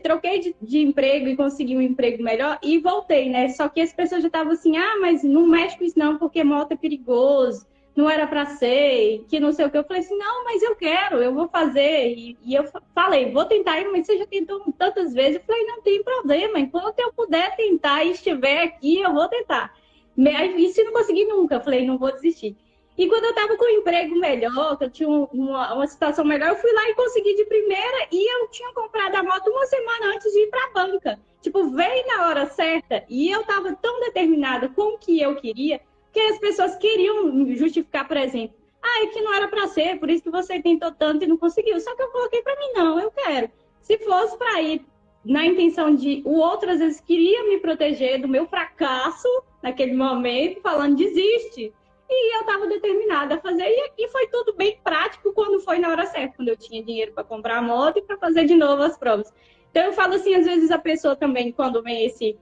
troquei de emprego e consegui um emprego melhor e voltei, né? Só que as pessoas já estavam assim, mas não mexe com isso não, porque moto é perigoso, não era para ser, que não sei o que. Eu falei assim, não, mas eu quero, eu vou fazer. E eu falei, vou tentar, mas você já tentou tantas vezes. Eu falei, não tem problema, enquanto eu puder tentar e estiver aqui, eu vou tentar. E se não conseguir nunca, eu falei, não vou desistir. E quando eu estava com um emprego melhor, que eu tinha uma situação melhor, eu fui lá e consegui de primeira e eu tinha comprado a moto uma semana antes de ir para a banca. Tipo, veio na hora certa e eu estava tão determinada com o que eu queria que as pessoas queriam justificar, por exemplo, é que não era para ser, por isso que você tentou tanto e não conseguiu. Só que eu coloquei para mim, não, eu quero. Se fosse para ir na intenção de... O outro, às vezes, queria me proteger do meu fracasso naquele momento, falando, desiste. E eu estava determinada a fazer, e foi tudo bem prático quando foi na hora certa, quando eu tinha dinheiro para comprar a moto e para fazer de novo as provas. Então eu falo assim, às vezes a pessoa também, quando vem esse,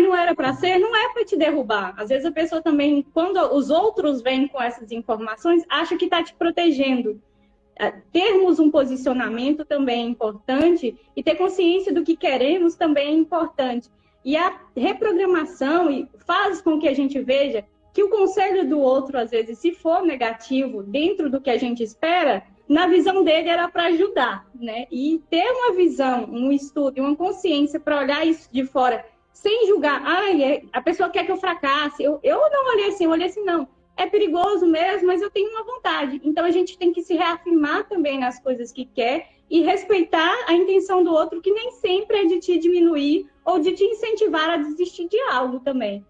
não era para ser, não é para te derrubar. Às vezes a pessoa também, quando os outros vêm com essas informações, acha que está te protegendo. Termos um posicionamento também é importante e ter consciência do que queremos também é importante. E a reprogramação faz com que a gente veja que o conselho do outro, às vezes, se for negativo dentro do que a gente espera, na visão dele era para ajudar, né? E ter uma visão, um estudo, uma consciência para olhar isso de fora sem julgar. Ai, a pessoa quer que eu fracasse. Eu não olhei assim, eu olhei assim, não. É perigoso mesmo, mas eu tenho uma vontade. Então, a gente tem que se reafirmar também nas coisas que quer e respeitar a intenção do outro, que nem sempre é de te diminuir ou de te incentivar a desistir de algo também.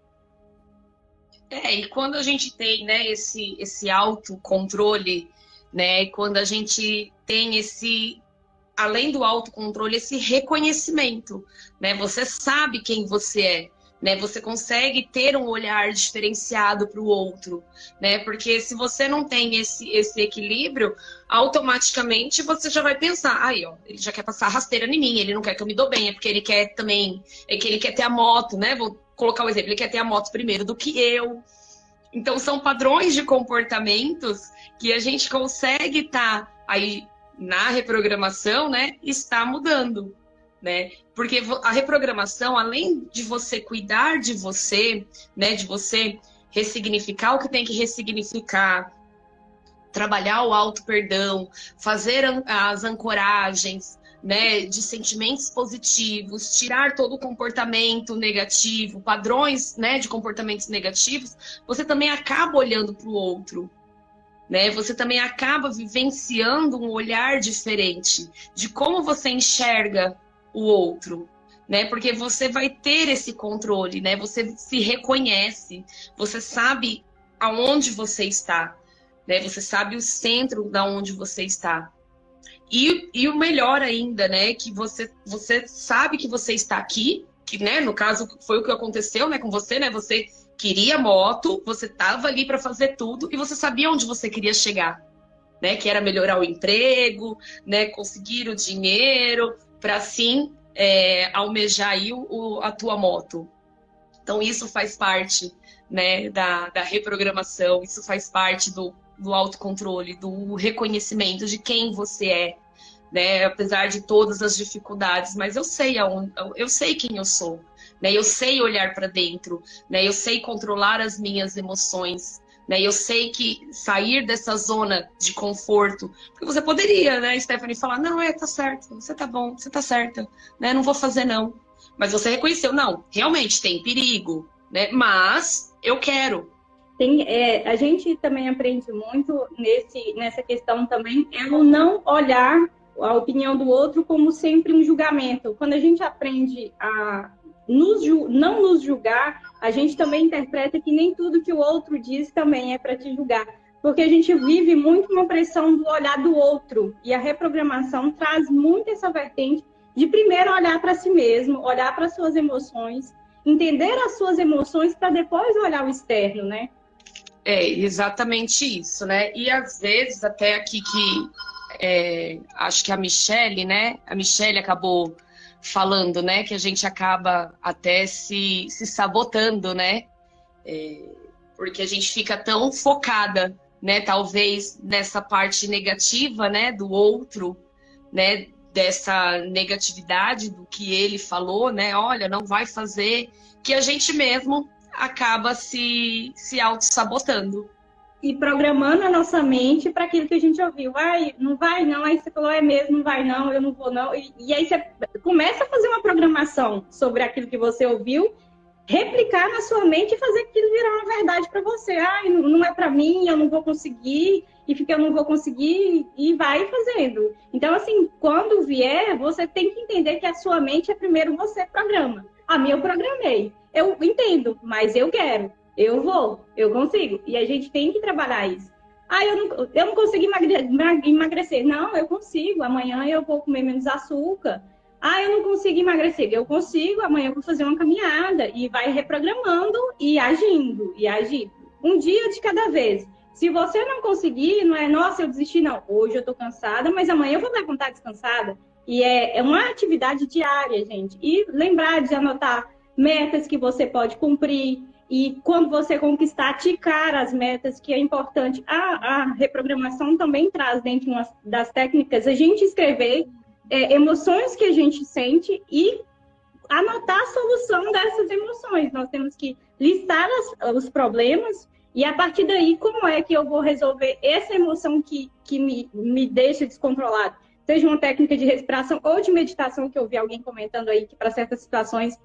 E quando a gente tem, né, esse autocontrole, né, quando a gente tem além do autocontrole, esse reconhecimento, né, você sabe quem você é, né, você consegue ter um olhar diferenciado para o outro, né, porque se você não tem esse equilíbrio, automaticamente você já vai pensar, aí, ó, ele já quer passar rasteira em mim, ele não quer que eu me dou bem, é porque ele quer também, é que ele quer ter a moto, né, vou colocar um exemplo, ele quer ter a moto primeiro do que eu. Então, são padrões de comportamentos que a gente consegue estar aí na reprogramação, né, está mudando, né? Porque a reprogramação, além de você cuidar de você, né, de você ressignificar o que tem que ressignificar, trabalhar o auto-perdão, fazer as ancoragens, né, de sentimentos positivos, tirar todo o comportamento negativo, padrões, né, de comportamentos negativos, você também acaba olhando para o outro, né? Você também acaba vivenciando um olhar diferente de como você enxerga o outro, né? Porque você vai ter esse controle, né? Você se reconhece, você sabe aonde você está, né? Você sabe o centro da onde você está. E o melhor ainda, né? Que você sabe que você está aqui, que, né? No caso foi o que aconteceu, né? Com você, né? Você queria moto, você estava ali para fazer tudo e você sabia onde você queria chegar, né? Que era melhorar o emprego, né? Conseguir o dinheiro para assim almejar aí a tua moto. Então isso faz parte, né? Da reprogramação, isso faz parte do autocontrole, do reconhecimento de quem você é, né? Apesar de todas as dificuldades, mas eu sei quem eu sou, né? Eu sei olhar para dentro, né? Eu sei controlar as minhas emoções, né? Eu sei que sair dessa zona de conforto, porque você poderia, né, Stephanie, falar, não, tá certo, você tá bom, você tá certa, né? Não vou fazer não. Mas você reconheceu, não, realmente tem perigo, né? Mas eu quero. A gente também aprende muito nessa questão também, é o não olhar a opinião do outro como sempre um julgamento. Quando a gente aprende a não nos julgar, a gente também interpreta que nem tudo que o outro diz também é para te julgar. Porque a gente vive muito uma pressão do olhar do outro. E a reprogramação traz muito essa vertente de primeiro olhar para si mesmo, olhar para suas emoções, entender as suas emoções para depois olhar o externo, né? É exatamente isso, né? E às vezes, até aqui acho que a Michelle, né? A Michelle acabou falando, né? Que a gente acaba até se sabotando, né? Porque a gente fica tão focada, né? Talvez nessa parte negativa, né? Do outro, né? Dessa negatividade do que ele falou, né? Olha, não vai fazer, que a gente mesmo acaba se auto-sabotando. E programando a nossa mente para aquilo que a gente ouviu. Ai, não vai não, aí você falou, é mesmo, não vai não, eu não vou não. E aí você começa a fazer uma programação sobre aquilo que você ouviu, replicar na sua mente e fazer aquilo virar uma verdade para você. Ai, não é para mim, eu não vou conseguir, e fica eu não vou conseguir, e vai fazendo. Então, assim, quando vier, você tem que entender que a sua mente é primeiro você programa. A minha eu programei. Eu entendo, mas eu quero. Eu vou, eu consigo. E a gente tem que trabalhar isso. Ah, eu não consigo emagrecer. Não, eu consigo. Amanhã eu vou comer menos açúcar. Ah, eu não consigo emagrecer. Eu consigo. Amanhã eu vou fazer uma caminhada. E vai reprogramando e agindo. E agir. Um dia de cada vez. Se você não conseguir, não é, nossa, eu desisti, não. Hoje eu tô cansada, mas amanhã eu vou levantar descansada. E é uma atividade diária, gente. E lembrar de anotar metas que você pode cumprir. E quando você conquistar, ticar as metas, que é importante. A reprogramação também traz dentro das técnicas a gente escrever emoções que a gente sente e anotar a solução dessas emoções. Nós temos que listar os problemas e, a partir daí, como é que eu vou resolver essa emoção que me deixa descontrolado? Seja uma técnica de respiração ou de meditação, que eu vi alguém comentando aí, que para certas situações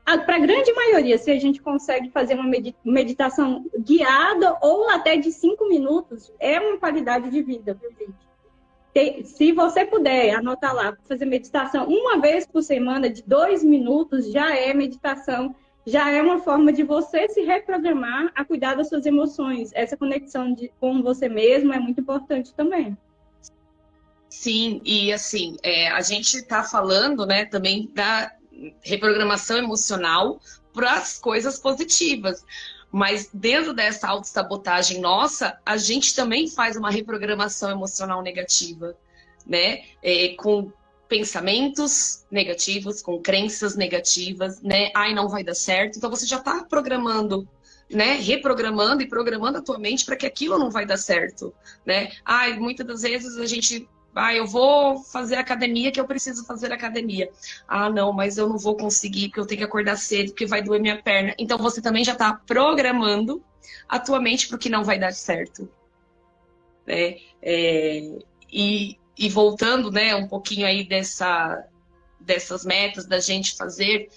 para a grande maioria, se a gente consegue fazer uma meditação guiada ou até de 5 minutos, é uma qualidade de vida, viu, gente? Se você puder, anotar lá, fazer meditação uma vez por semana, de 2 minutos, já é meditação, já é uma forma de você se reprogramar a cuidar das suas emoções. Essa conexão com você mesmo é muito importante também. Sim, e assim, a gente está falando, né, também da reprogramação emocional para as coisas positivas. Mas dentro dessa autossabotagem nossa, a gente também faz uma reprogramação emocional negativa, né? Com pensamentos negativos, com crenças negativas, né? Ai, não vai dar certo. Então você já está programando, né? Reprogramando e programando a tua mente para que aquilo não vai dar certo, né? Ai, muitas das vezes a gente... eu vou fazer academia, que eu preciso fazer academia. Ah, não, mas eu não vou conseguir, porque eu tenho que acordar cedo, porque vai doer minha perna. Então, você também já está programando a tua mente para o que não vai dar certo. Né? E voltando, né, um pouquinho aí dessas metas da gente fazer,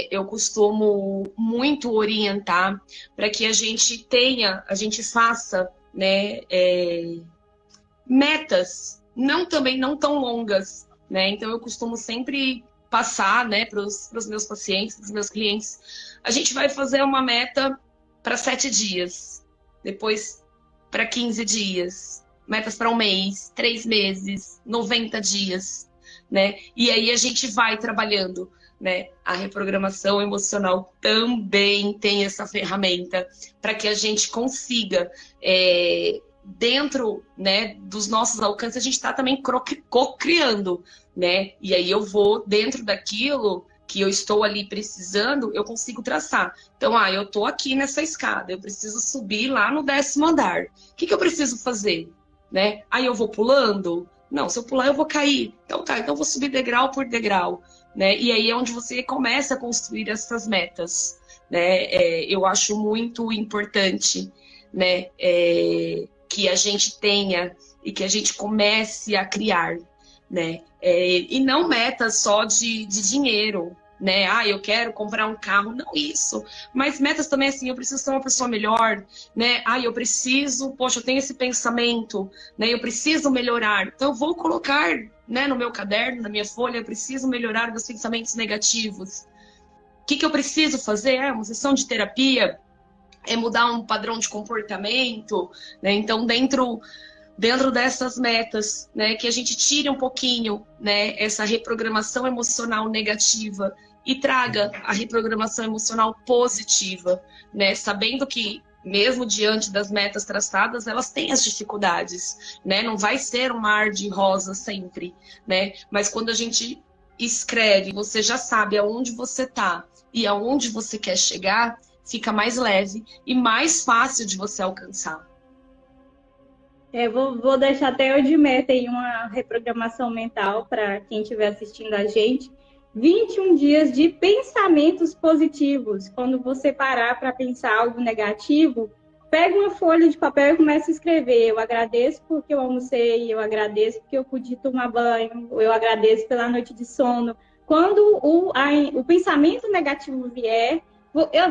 eu costumo muito orientar para que a gente faça, né, metas não tão longas, né? Então eu costumo sempre passar, né, para os meus pacientes, para os meus clientes, a gente vai fazer uma meta para 7 dias, depois para 15 dias, metas para um mês, 3 meses, 90 dias, né? E aí a gente vai trabalhando, né? A reprogramação emocional também tem essa ferramenta para que a gente consiga dentro, né, dos nossos alcances, a gente está também co-criando, né? E aí eu vou, dentro daquilo que eu estou ali precisando, eu consigo traçar. Então, eu tô aqui nessa escada, eu preciso subir lá no 10º andar. O que eu preciso fazer? Né? Aí eu vou pulando? Não, se eu pular eu vou cair. Então tá, então eu vou subir degrau por degrau, né? E aí é onde você começa a construir essas metas, né? Eu acho muito importante, né, que a gente tenha e que a gente comece a criar, né? E não metas só de dinheiro, né? Eu quero comprar um carro, não isso. Mas metas também assim, eu preciso ser uma pessoa melhor, né? Eu preciso, poxa, eu tenho esse pensamento, né? Eu preciso melhorar. Então eu vou colocar, né, no meu caderno, na minha folha, eu preciso melhorar meus pensamentos negativos. O que eu preciso fazer? Uma sessão de terapia, mudar um padrão de comportamento, né? Então, dentro dessas metas, né, que a gente tire um pouquinho, né, essa reprogramação emocional negativa e traga a reprogramação emocional positiva, né? Sabendo que, mesmo diante das metas traçadas, elas têm as dificuldades, né? Não vai ser um mar de rosa sempre, né? Mas quando a gente escreve, você já sabe aonde você está e aonde você quer chegar, fica mais leve e mais fácil de você alcançar. Vou deixar até eu de meta aí uma reprogramação mental para quem estiver assistindo a gente. 21 dias de pensamentos positivos. Quando você parar para pensar algo negativo, pega uma folha de papel e começa a escrever. Eu agradeço porque eu almocei, eu agradeço porque eu pude tomar banho, eu agradeço pela noite de sono. Quando o pensamento negativo vier,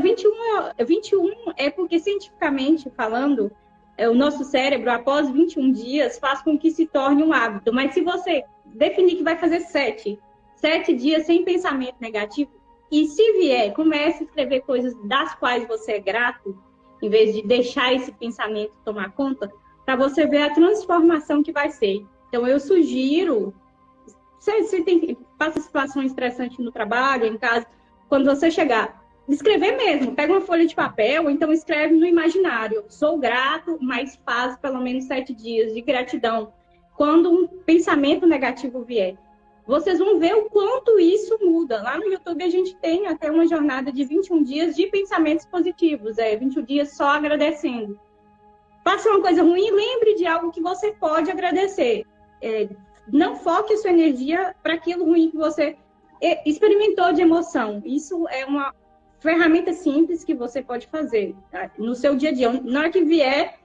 21 é porque, cientificamente falando, o nosso cérebro, após 21 dias, faz com que se torne um hábito. Mas se você definir que vai fazer 7 dias sem pensamento negativo, e se vier, comece a escrever coisas das quais você é grato, em vez de deixar esse pensamento tomar conta, para você ver a transformação que vai ser. Então, eu sugiro, você passa situações estressantes no trabalho, em casa, quando você chegar, escrever mesmo, pega uma folha de papel, ou então escreve no imaginário. Sou grato, mas faz pelo menos 7 dias de gratidão. Quando um pensamento negativo vier, vocês vão ver o quanto isso muda. Lá no YouTube a gente tem até uma jornada de 21 dias de pensamentos positivos. 21 dias só agradecendo. Faça uma coisa ruim, lembre de algo que você pode agradecer. Não foque a sua energia para aquilo ruim que você experimentou de emoção. Isso é uma ferramenta simples que você pode fazer, tá? No seu dia a dia. Na hora que vier,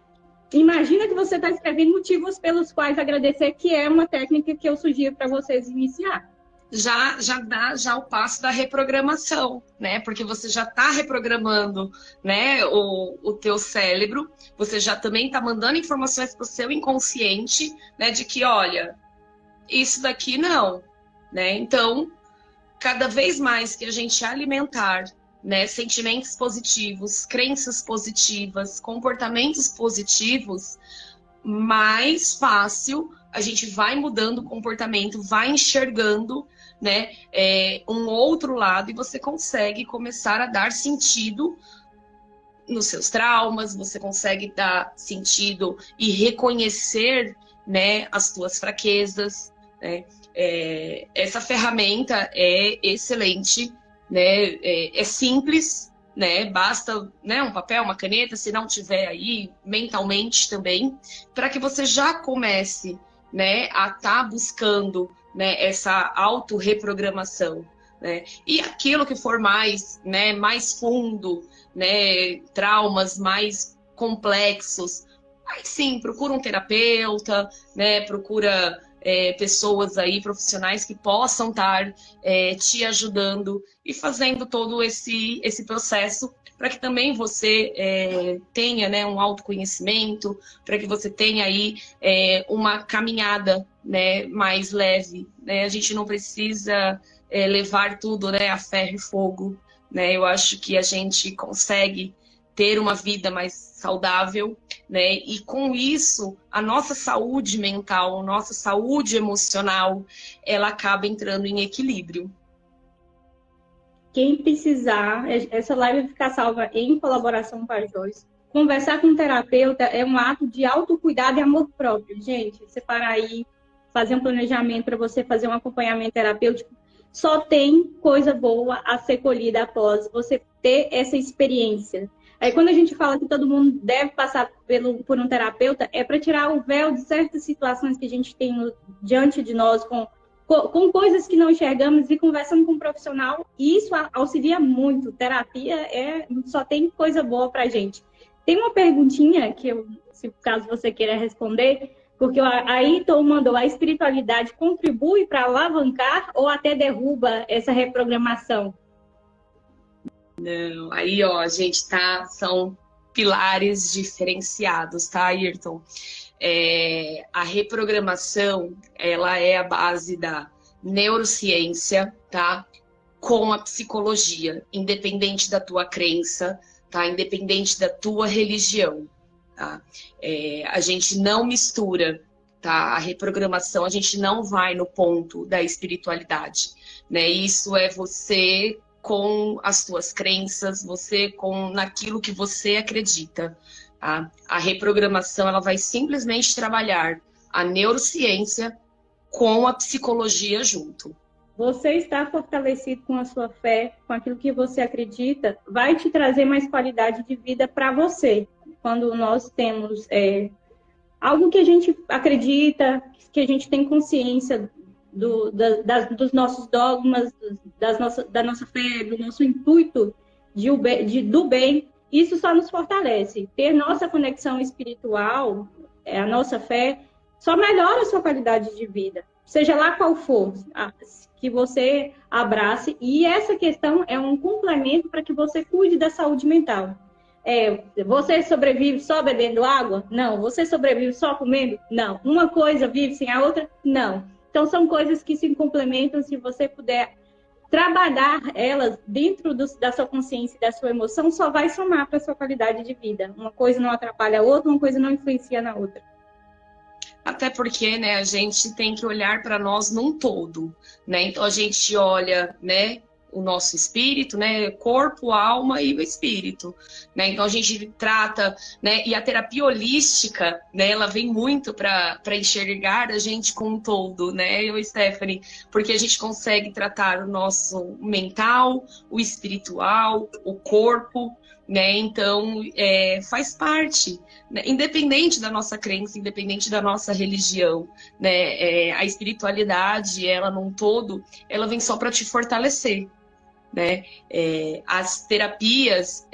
imagina que você está escrevendo motivos pelos quais agradecer, que é uma técnica que eu sugiro para vocês iniciar. já dá já o passo da reprogramação, né? Porque você já está reprogramando, né, o teu cérebro, você já também está mandando informações para o seu inconsciente, né, de que, olha, isso daqui não, né? Então, cada vez mais que a gente alimentar, né, sentimentos positivos, crenças positivas, comportamentos positivos, mais fácil a gente vai mudando o comportamento, vai enxergando, né, um outro lado, e você consegue começar a dar sentido nos seus traumas, você consegue dar sentido e reconhecer, né, as tuas fraquezas, né? Essa ferramenta é excelente, né? É simples, né? Basta, né, um papel, uma caneta, se não tiver aí, mentalmente também, para que você já comece, né, a estar buscando, né, essa autorreprogramação, né? E aquilo que for mais, né, mais fundo, né, traumas mais complexos, aí sim, procura um terapeuta, né, procura pessoas aí, profissionais que possam estar te ajudando e fazendo todo esse processo para que também você tenha, né, um autoconhecimento, para que você tenha aí uma caminhada, né, mais leve, né? A gente não precisa levar tudo, né, a ferro e fogo, né? Eu acho que a gente consegue ter uma vida mais saudável, né? E com isso, a nossa saúde mental, a nossa saúde emocional, ela acaba entrando em equilíbrio. Quem precisar, essa live vai ficar salva em colaboração com a Joyce. Conversar com um terapeuta é um ato de autocuidado e amor próprio. Gente, separar aí, fazer um planejamento para você fazer um acompanhamento terapêutico, só tem coisa boa a ser colhida após você ter essa experiência. Aí, quando a gente fala que todo mundo deve passar por um terapeuta, é para tirar o véu de certas situações que a gente tem diante de nós, com coisas que não enxergamos e conversando com um profissional. E isso auxilia muito. Terapia só tem coisa boa para a gente. Tem uma perguntinha que se caso você queira responder, porque a Ayrton mandou: a espiritualidade contribui para alavancar ou até derruba essa reprogramação? Não, aí, ó, gente, tá? São pilares diferenciados, tá, Ayrton? A reprogramação, ela é a base da neurociência, tá? Com a psicologia, independente da tua crença, tá? Independente da tua religião, tá? A gente não mistura, tá? A reprogramação, a gente não vai no ponto da espiritualidade, né? Isso é você com as tuas crenças, você naquilo que você acredita. Tá? A reprogramação, ela vai simplesmente trabalhar a neurociência com a psicologia junto. Você estar fortalecido com a sua fé, com aquilo que você acredita, vai te trazer mais qualidade de vida para você. Quando nós temos algo que a gente acredita, que a gente tem consciência dos nossos dogmas, da nossa fé, do nosso intuito do bem, isso só nos fortalece. Ter nossa conexão espiritual, a nossa fé, só melhora a sua qualidade de vida, seja lá qual for, que você abrace. E essa questão é um complemento para que você cuide da saúde mental. Você sobrevive só bebendo água? Não. Você sobrevive só comendo? Não. Uma coisa vive sem a outra? Não. Então, são coisas que se complementam. Se você puder trabalhar elas dentro da sua consciência e da sua emoção, só vai somar para a sua qualidade de vida. Uma coisa não atrapalha a outra, uma coisa não influencia na outra. Até porque, né, a gente tem que olhar para nós num todo, né? Então, a gente olha, né, o nosso espírito, né, corpo, alma e o espírito, né? Então a gente trata, né, e a terapia holística, né, ela vem muito para enxergar a gente como um todo, né, eu e Stephanie, porque a gente consegue tratar o nosso mental, o espiritual, o corpo, né? Então faz parte, né? Independente da nossa crença, independente da nossa religião, né? A espiritualidade, ela num todo, ela vem só para te fortalecer. Né? As terapias,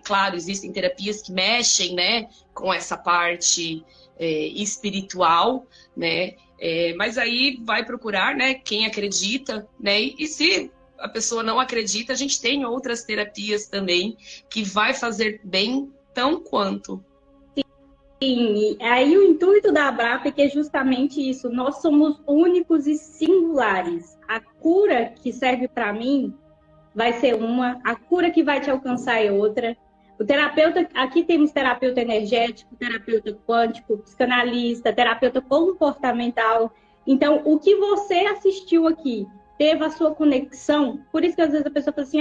claro, existem terapias que mexem, né, com essa parte espiritual, né? Mas aí vai procurar, né, quem acredita, né? E se a pessoa não acredita, a gente tem outras terapias também que vai fazer bem tão quanto. Sim, e aí o intuito da Abrap é que é justamente isso, nós somos únicos e singulares. A cura que serve para mim vai ser uma, a cura que vai te alcançar é outra. O terapeuta, aqui temos terapeuta energético, terapeuta quântico, psicanalista, terapeuta comportamental. Então, o que você assistiu aqui teve a sua conexão, por isso que às vezes a pessoa fala assim,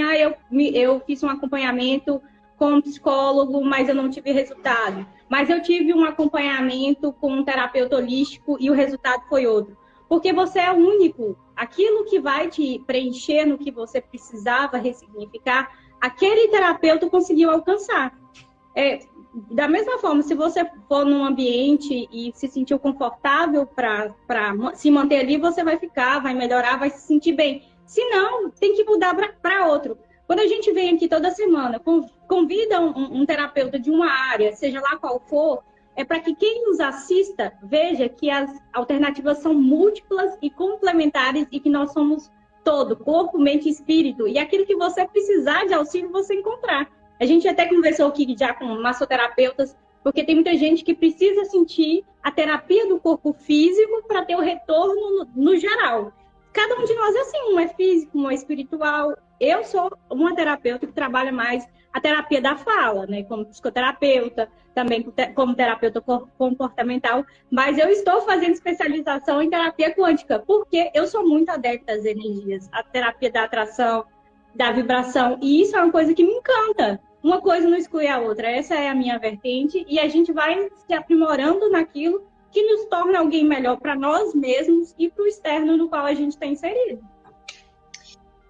eu fiz um acompanhamento com um psicólogo, mas eu não tive resultado. Mas eu tive um acompanhamento com um terapeuta holístico e o resultado foi outro. Porque você é único. Aquilo que vai te preencher no que você precisava ressignificar, aquele terapeuta conseguiu alcançar. Da mesma forma, se você for num ambiente e se sentiu confortável para se manter ali, você vai ficar, vai melhorar, vai se sentir bem. Se não, tem que mudar para outro. Quando a gente vem aqui toda semana, convida um terapeuta de uma área, seja lá qual for, é para que quem nos assista veja que as alternativas são múltiplas e complementares e que nós somos todo, corpo, mente e espírito. E aquilo que você precisar de auxílio, você encontrar. A gente até conversou aqui já com massoterapeutas, porque tem muita gente que precisa sentir a terapia do corpo físico para ter o retorno no geral. Cada um de nós é assim, um é físico, um é espiritual. Eu sou uma terapeuta que trabalha mais a terapia da fala, né? Como psicoterapeuta, também como terapeuta comportamental, mas eu estou fazendo especialização em terapia quântica, porque eu sou muito adepta às energias, a terapia da atração, da vibração, e isso é uma coisa que me encanta. Uma coisa não exclui a outra, essa é a minha vertente, e a gente vai se aprimorando naquilo que nos torna alguém melhor para nós mesmos e para o externo no qual a gente está inserido.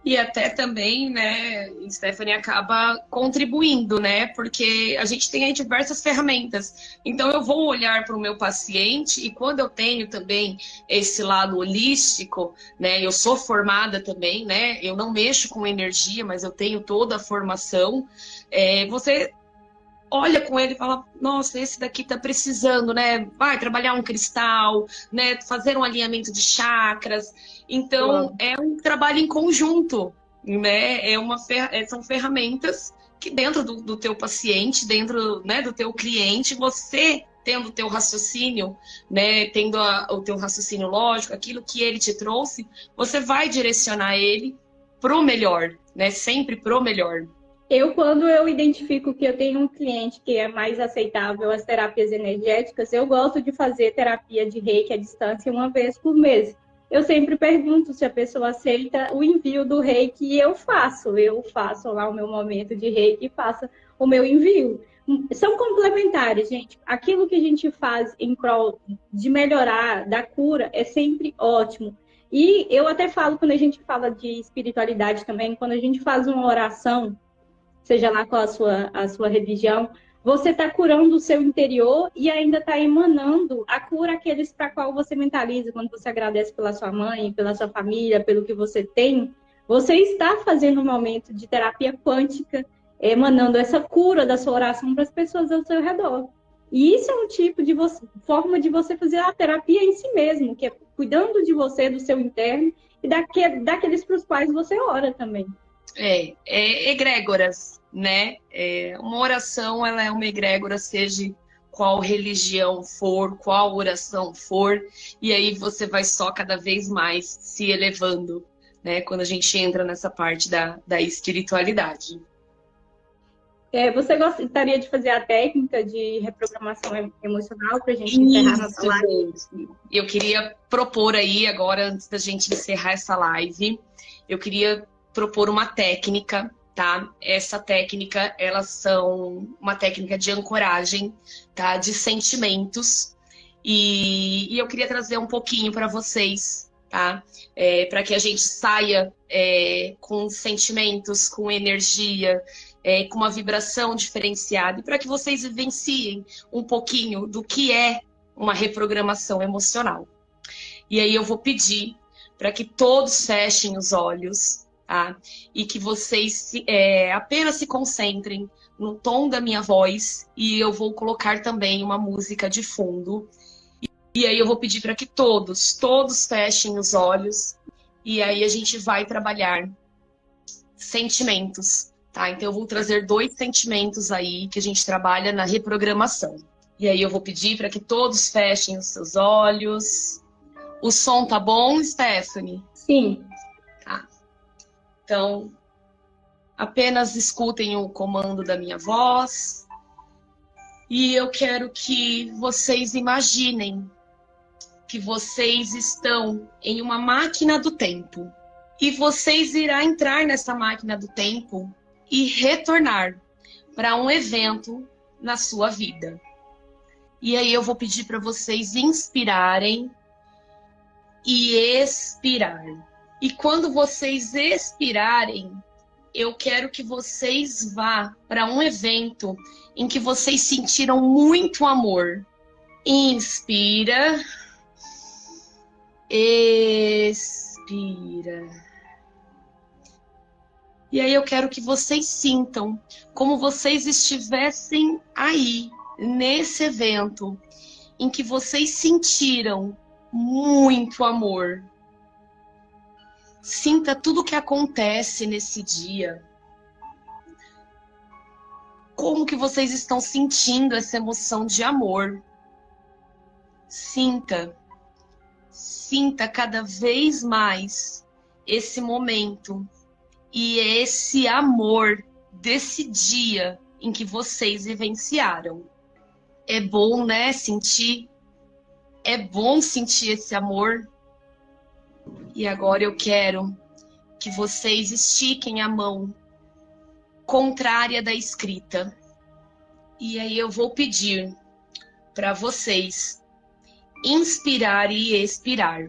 E até também, né, Stephanie, acaba contribuindo, né? Porque a gente tem aí diversas ferramentas. Então, eu vou olhar para o meu paciente e quando eu tenho também esse lado holístico, né? Eu sou formada também, né? Eu não mexo com energia, mas eu tenho toda a formação. Você olha com ele e fala, nossa, esse daqui tá precisando, né? Vai trabalhar um cristal, né? Fazer um alinhamento de chakras. Então, é um trabalho em conjunto, né? São ferramentas que dentro do teu paciente, dentro, né, do teu cliente, você tendo o teu raciocínio, né? Tendo o teu raciocínio lógico, aquilo que ele te trouxe, você vai direcionar ele pro melhor, né? Sempre pro melhor. Quando eu identifico que eu tenho um cliente que é mais aceitável às terapias energéticas, eu gosto de fazer terapia de reiki à distância uma vez por mês. Eu sempre pergunto se a pessoa aceita o envio do reiki e eu faço lá o meu momento de reiki e faço o meu envio. São complementares, gente. Aquilo que a gente faz em prol de melhorar, da cura, é sempre ótimo. E eu até falo, quando a gente fala de espiritualidade também, quando a gente faz uma oração, seja lá qual a sua religião, você está curando o seu interior e ainda está emanando a cura àqueles para qual você mentaliza. Quando você agradece pela sua mãe, pela sua família, pelo que você tem, você está fazendo um momento de terapia quântica, emanando essa cura da sua oração para as pessoas ao seu redor. E isso é um tipo de forma de você fazer a terapia em si mesmo, que é cuidando de você, do seu interno e daqueles para os quais você ora também. Egrégoras, né? Uma oração, ela é uma egrégora, seja qual religião for, qual oração for, e aí você vai só cada vez mais se elevando, né? Quando a gente entra nessa parte da espiritualidade. Você gostaria de fazer a técnica de reprogramação emocional para a gente encerrar nossa live? Eu queria propor aí, agora, antes da gente encerrar essa live, eu queria propor uma técnica, tá? Essa técnica, elas são uma técnica de ancoragem, tá? De sentimentos. E eu queria trazer um pouquinho para vocês, tá? Para que a gente saia com sentimentos, com energia, com uma vibração diferenciada, e para que vocês vivenciem um pouquinho do que é uma reprogramação emocional. E aí eu vou pedir para que todos fechem os olhos, tá? E que vocês apenas se concentrem no tom da minha voz, e eu vou colocar também uma música de fundo. E aí eu vou pedir para que todos fechem os olhos, e aí a gente vai trabalhar sentimentos, tá? Então eu vou trazer 2 sentimentos aí que a gente trabalha na reprogramação. E aí eu vou pedir para que todos fechem os seus olhos. O som tá bom, Stephanie? Sim. Tá. Então, apenas escutem o comando da minha voz. E eu quero que vocês imaginem que vocês estão em uma máquina do tempo. E vocês irão entrar nessa máquina do tempo e retornar para um evento na sua vida. E aí eu vou pedir para vocês inspirarem e expirar. E quando vocês expirarem, eu quero que vocês vá para um evento em que vocês sentiram muito amor. Inspira. Expira. E aí eu quero que vocês sintam como vocês estivessem aí, nesse evento, em que vocês sentiram muito amor. Sinta tudo o que acontece nesse dia. Como que vocês estão sentindo essa emoção de amor? Sinta cada vez mais esse momento e esse amor desse dia em que vocês vivenciaram. É bom, né, sentir? É bom sentir esse amor. E agora eu quero que vocês estiquem a mão contrária da escrita. E aí eu vou pedir para vocês inspirar e expirar.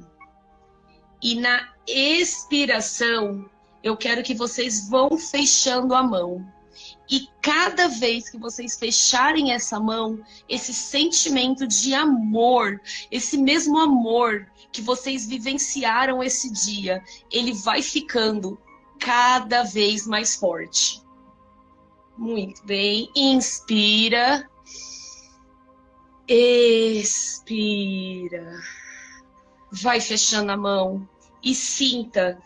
E na expiração, eu quero que vocês vão fechando a mão. E cada vez que vocês fecharem essa mão, esse sentimento de amor, esse mesmo amor que vocês vivenciaram esse dia, ele vai ficando cada vez mais forte. Muito bem. Inspira. Expira. Vai fechando a mão e sinta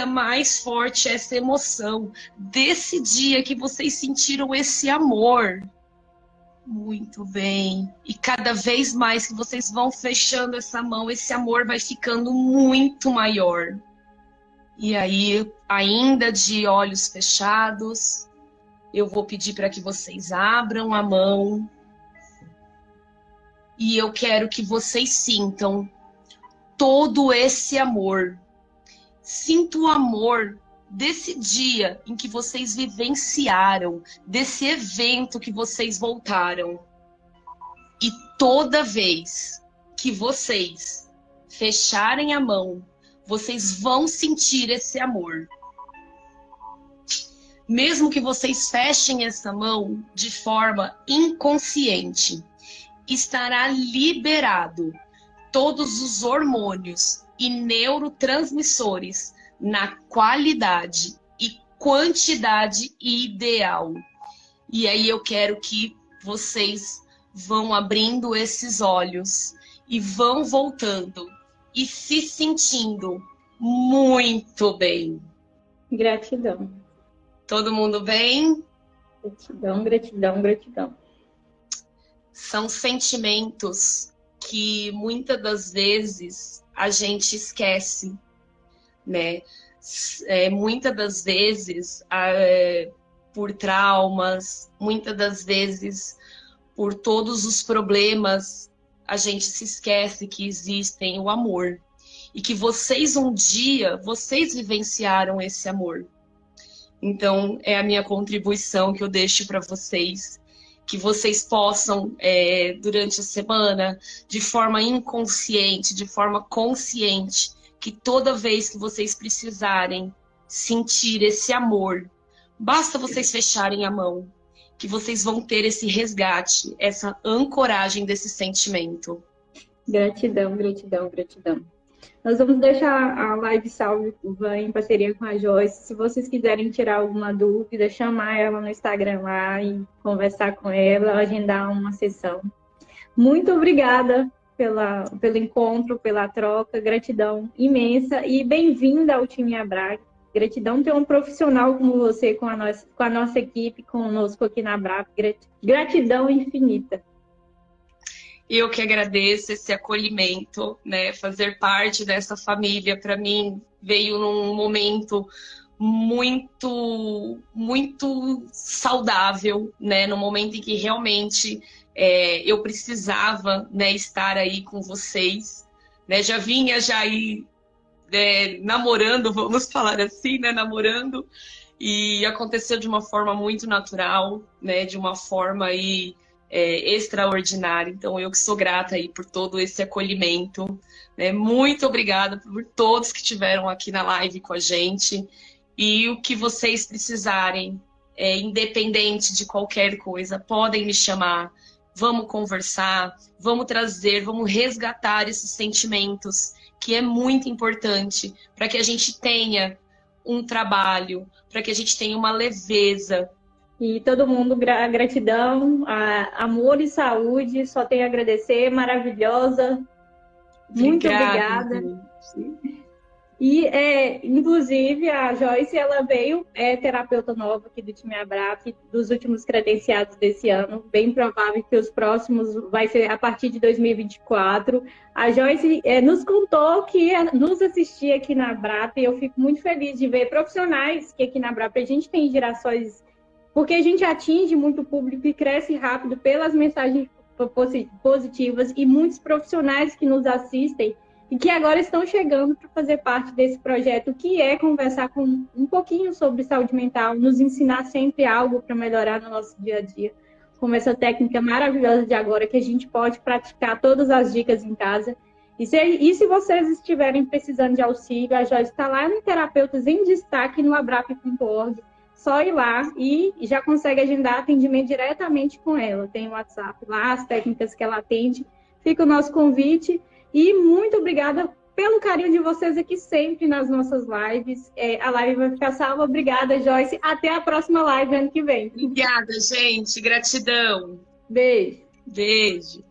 mais forte essa emoção desse dia que vocês sentiram esse amor. Muito bem. E cada vez mais que vocês vão fechando essa mão, esse amor vai ficando muito maior. E aí, ainda de olhos fechados, eu vou pedir para que vocês abram a mão. E eu quero que vocês sintam todo esse amor. Sinta o amor desse dia em que vocês vivenciaram, desse evento que vocês voltaram. E toda vez que vocês fecharem a mão, vocês vão sentir esse amor. Mesmo que vocês fechem essa mão de forma inconsciente, estará liberado todos os hormônios e neurotransmissores na qualidade e quantidade ideal. E aí eu quero que vocês vão abrindo esses olhos e vão voltando e se sentindo muito bem. Gratidão. Todo mundo bem? Gratidão, gratidão, gratidão. São sentimentos que muitas das vezes a gente esquece, né? Muitas das vezes por traumas, muitas das vezes por todos os problemas, a gente se esquece que existem o amor. E que vocês um dia, vocês vivenciaram esse amor. Então, é a minha contribuição que eu deixo para vocês. Que vocês possam, durante a semana, de forma inconsciente, de forma consciente, que toda vez que vocês precisarem sentir esse amor, basta vocês fecharem a mão, que vocês vão ter esse resgate, essa ancoragem desse sentimento. Gratidão, gratidão, gratidão. Nós vamos deixar a live salva em parceria com a Joyce. Se vocês quiserem tirar alguma dúvida, chamar ela no Instagram lá e conversar com ela, agendar uma sessão. Muito obrigada pelo encontro, pela troca, gratidão imensa e bem-vinda ao time Abrap. Gratidão ter um profissional como você com a nossa equipe, conosco aqui na Abrap. Gratidão infinita. Eu que agradeço esse acolhimento, né? Fazer parte dessa família, para mim, veio num momento muito, muito saudável, né? No momento em que realmente eu precisava, né, estar aí com vocês, né? Já vinha aí namorando, vamos falar assim, né? Namorando, e aconteceu de uma forma muito natural, né? De uma forma aí extraordinária. Então, eu que sou grata aí por todo esse acolhimento, né? Muito obrigada por todos que estiveram aqui na live com a gente. E o que vocês precisarem, independente de qualquer coisa, podem me chamar. Vamos conversar, vamos trazer, vamos resgatar esses sentimentos, que é muito importante para que a gente tenha um trabalho, para que a gente tenha uma leveza. E todo mundo, gratidão, amor e saúde, só tenho a agradecer, maravilhosa. Muito obrigada. E, inclusive, a Joyce, ela veio, terapeuta nova aqui do time Abrap, dos últimos credenciados desse ano. Bem provável que os próximos vai ser a partir de 2024. A Joyce nos contou que ia nos assistir aqui na Abrap. Eu fico muito feliz de ver profissionais que aqui na Abrap a gente tem gerações, porque a gente atinge muito público e cresce rápido pelas mensagens positivas e muitos profissionais que nos assistem e que agora estão chegando para fazer parte desse projeto, que é conversar um pouquinho sobre saúde mental, nos ensinar sempre algo para melhorar no nosso dia a dia, como essa técnica maravilhosa de agora, que a gente pode praticar todas as dicas em casa. E se vocês estiverem precisando de auxílio, a Joyce está lá no Terapeutas em Destaque, no abrap.org. Só ir lá e já consegue agendar atendimento diretamente com ela. Tem o WhatsApp lá, as técnicas que ela atende. Fica o nosso convite. E muito obrigada pelo carinho de vocês aqui sempre nas nossas lives. A live vai ficar salva. Obrigada, Joyce. Até a próxima live ano que vem. Obrigada, gente. Gratidão. Beijo. Beijo.